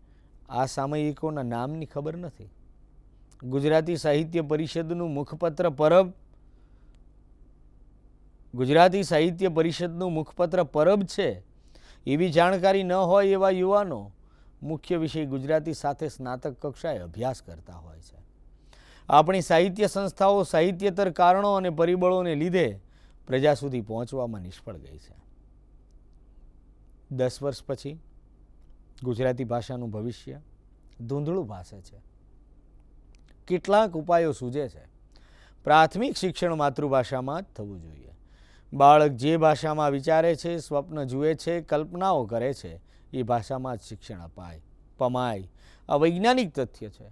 આ સામયિકોના નામની ખબર નથી. ગુજરાતી સાહિત્ય પરિષદનું મુખપત્ર પરબ છે એવી જાણકારી ન હોય એવા યુવાનો મુખ્ય વિષય ગુજરાતી સાથે સ્નાતક કક્ષાએ અભ્યાસ કરતા હોય છે. આપણી સાહિત્ય સંસ્થાઓ સાહિત્યેતર કારણો અને પરિબળોને લીધે પ્રજા સુધી પહોંચવામાં નિષ્ફળ ગઈ છે. 10 વર્ષ પછી ગુજરાતી ભાષાનું ભવિષ્ય ધૂંધળું ભાસે છે. કેટલાક ઉપાયો સૂજે છે. પ્રાથમિક શિક્ષણ માતૃભાષામાં જ થવું જોઈએ. બાળક જે ભાષામાં વિચારે છે, સ્વપ્ન જુએ છે, કલ્પનાઓ કરે છે એ ભાષામાં જ શિક્ષણ પમાય. આ વૈજ્ઞાનિક તથ્ય છે.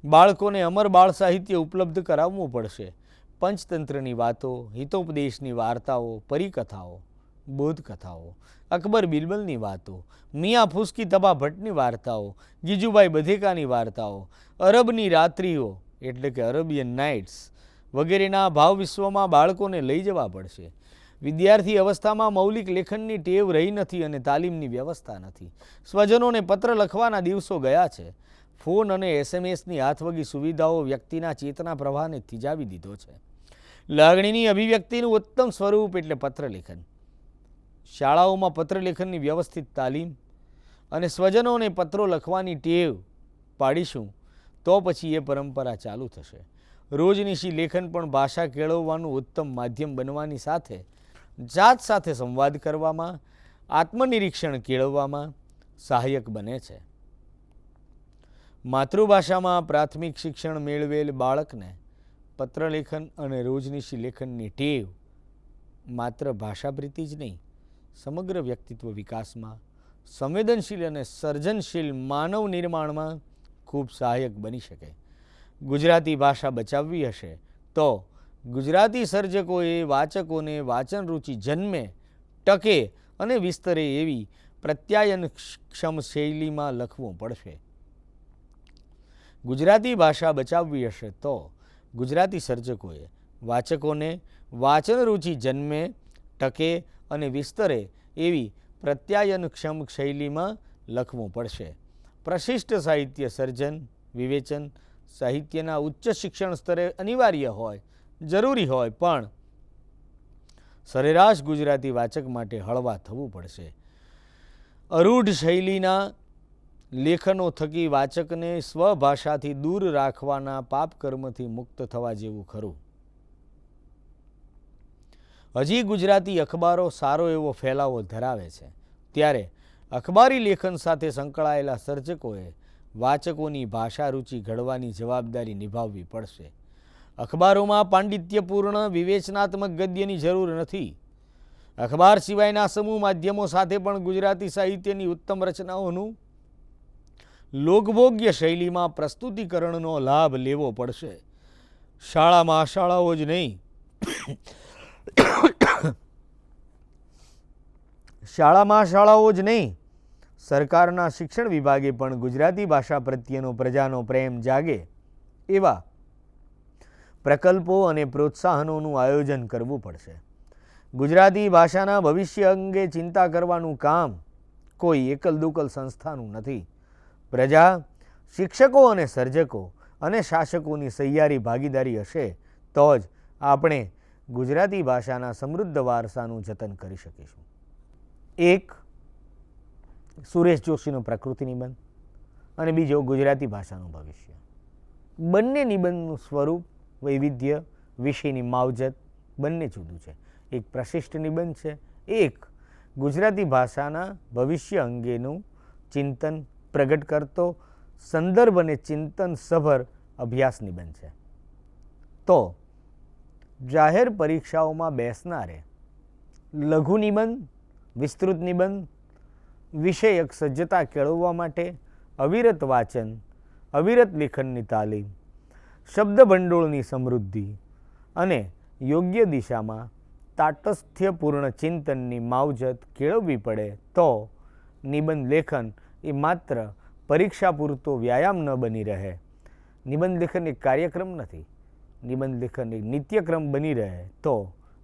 બાળકોને અમર બાળ સાહિત્ય ઉપલબ્ધ કરાવવું પડશે. પંચતંત્રની વાતો, હિતોપદેશની વાર્તાઓ, પરિકથાઓ, બોધકથાઓ, અકબર બિરબલની વાતો, મિયા ફુસકી તબા ભટ્ટની વાર્તાઓ, ગીજુભાઈ બધેકાની વાર્તાઓ, અરબની રાત્રિઓ એટલે કે અરેબિયન નાઇટ્સ વગેરેના ભાવ વિશ્વમાં બાળકોને લઈ જવા પડશે. વિદ્યાર્થી અવસ્થામાં મૌલિક લેખનની ટેવ રહી નથી અને તાલીમની વ્યવસ્થા નથી. સ્વજનોને પત્ર લખવાના દિવસો ગયા છે. ફોન અને એસએમએસની હાથવગી સુવિધાઓ વ્યક્તિના ચેતના પ્રવાહને થીજાવી દીધો છે. લાગણીની અભિવ્યક્તિનું ઉત્તમ સ્વરૂપ એટલે પત્રલેખન. શાળાઓમાં પત્રલેખનની વ્યવસ્થિત તાલીમ અને સ્વજનોને પત્રો લખવાની ટેવ પાડીશું તો પછી એ પરંપરા ચાલુ થશે. રોજનીશી લેખન પણ ભાષા કેળવવાનું ઉત્તમ માધ્યમ બનવાની સાથે જાત સાથે સંવાદ કરવામાં, આત્મનિરીક્ષણ કેળવવામાં સહાયક બને છે. માતૃભાષામાં પ્રાથમિક શિક્ષણ મેળવેલ બાળકને પત્રલેખન અને રોજનીશી લેખનની ટેવ માત્ર ભાષાપ્રીતિ જ નહીં, સમગ્ર વ્યક્તિત્વ વિકાસમાં, સંવેદનશીલ અને સર્જનશીલ માનવ નિર્માણમાં ખૂબ સહાયક બની શકે. ગુજરાતી ભાષા બચાવવી હશે તો ગુજરાતી સર્જકોએ વાચકોને વાચન રુચિ જન્મે, ટકે અને વિસ્તરે એવી પ્રત્યાયનક્ષમ શૈલીમાં લખવું પડશે. ગુજરાતી ભાષા બચાવવી હશે તો ગુજરાતી સર્જકોએ વાચકોને વાચન રુચિ જન્મે, ટકે અને વિસ્તરે એવી પ્રત્યાયનક્ષમ શૈલીમાં લખવું પડશે. પ્રશિષ્ટ સાહિત્ય સર્જન, વિવેચન સાહિત્યના ઉચ્ચ શિક્ષણ સ્તરે અનિવાર્ય હોય, જરૂરી હોય, પણ સરેરાશ ગુજરાતી વાચક માટે હળવા થવું પડશે. અરૂઢ શૈલીના લેખનો થકી વાચકને સ્વભાષાથી દૂર રાખવાના પાપકર્મથી મુક્ત થવા જેવું ખરું. હજી ગુજરાતી અખબારો સારો એવો ફેલાવો ધરાવે છે ત્યારે અખબારી લેખન સાથે સંકળાયેલા સર્જકોએ વાચકોની ભાષા રુચિ ઘડવાની જવાબદારી નિભાવવી પડશે. અખબારોમાં પાંડિત્યપૂર્ણ વિવેચનાત્મક ગદ્યની જરૂર નથી. અખબાર સિવાયના સમૂહ માધ્યમો સાથે પણ ગુજરાતી સાહિત્યની ઉત્તમ રચનાઓનું લોકભોગ્ય શૈલીમાં પ્રસ્તુતિકરણનો લાભ લેવો પડશે. શાળાઓ જ નહીં શાળાઓ જ નહીં સરકારના શિક્ષણ વિભાગે પણ ગુજરાતી ભાષા પ્રત્યેનો પ્રજાનો પ્રેમ જાગે એવા પ્રકલ્પો અને પ્રોત્સાહનોનું આયોજન કરવું પડશે. ગુજરાતી ભાષાના ભવિષ્ય અંગે ચિંતા કરવાનું કામ કોઈ એકલ દુકલ સંસ્થાનું નથી. પ્રજા, શિક્ષકો અને સર્જકો અને શાસકોની સહિયારી ભાગીદારી હશે તો જ આપણે ગુજરાતી ભાષાના સમૃદ્ધ વારસાનું જતન કરી શકીશું. એક સુરેશ જોશીનો પ્રકૃતિ નિબંધ અને બીજો ગુજરાતી ભાષાનું ભવિષ્ય. બંને નિબંધનું સ્વરૂપ, વૈવિધ્ય, વિષયની માવજત બંને જુદું છે. એક પ્રશિષ્ટ નિબંધ છે, એક ગુજરાતી ભાષાના ભવિષ્ય અંગેનું ચિંતન પ્રગટ કરતો સંદર્ભ અને ચિંતન સભર અભ્યાસ નિબંધ છે. તો જાહેર પરીક્ષાઓમાં બેસનારે લઘુ નિબંધ, વિસ્તૃત નિબંધ, વિષયક સજ્જતા કેળવવા માટે અવિરત વાંચન, અવિરત લેખનની તાલીમ, શબ્દ ભંડોળની સમૃદ્ધિ અને યોગ્ય દિશામાં તાટસ્થ્યપૂર્ણ ચિંતનની માવજત કેળવવી પડે તો નિબંધ લેખન એ માત્ર પરીક્ષા પૂરતો વ્યાયામ ન બની રહે. નિબંધ લેખન એક કાર્યક્રમ નથી. નિબંધ લેખન એક નિત્યક્રમ બની રહે તો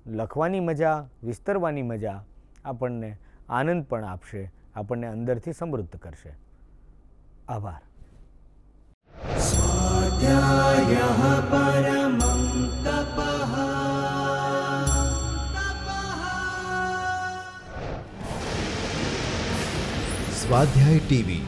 લખવાની મજા, વિસ્તરવાની મજા આપણને આનંદ પણ આપશે, આપણને અંદરથી સમૃદ્ધ કરશે. આભાર. સ્વાધ્યાયઃ પરમં તપઃ. સ્વાધ્યાય ટીવી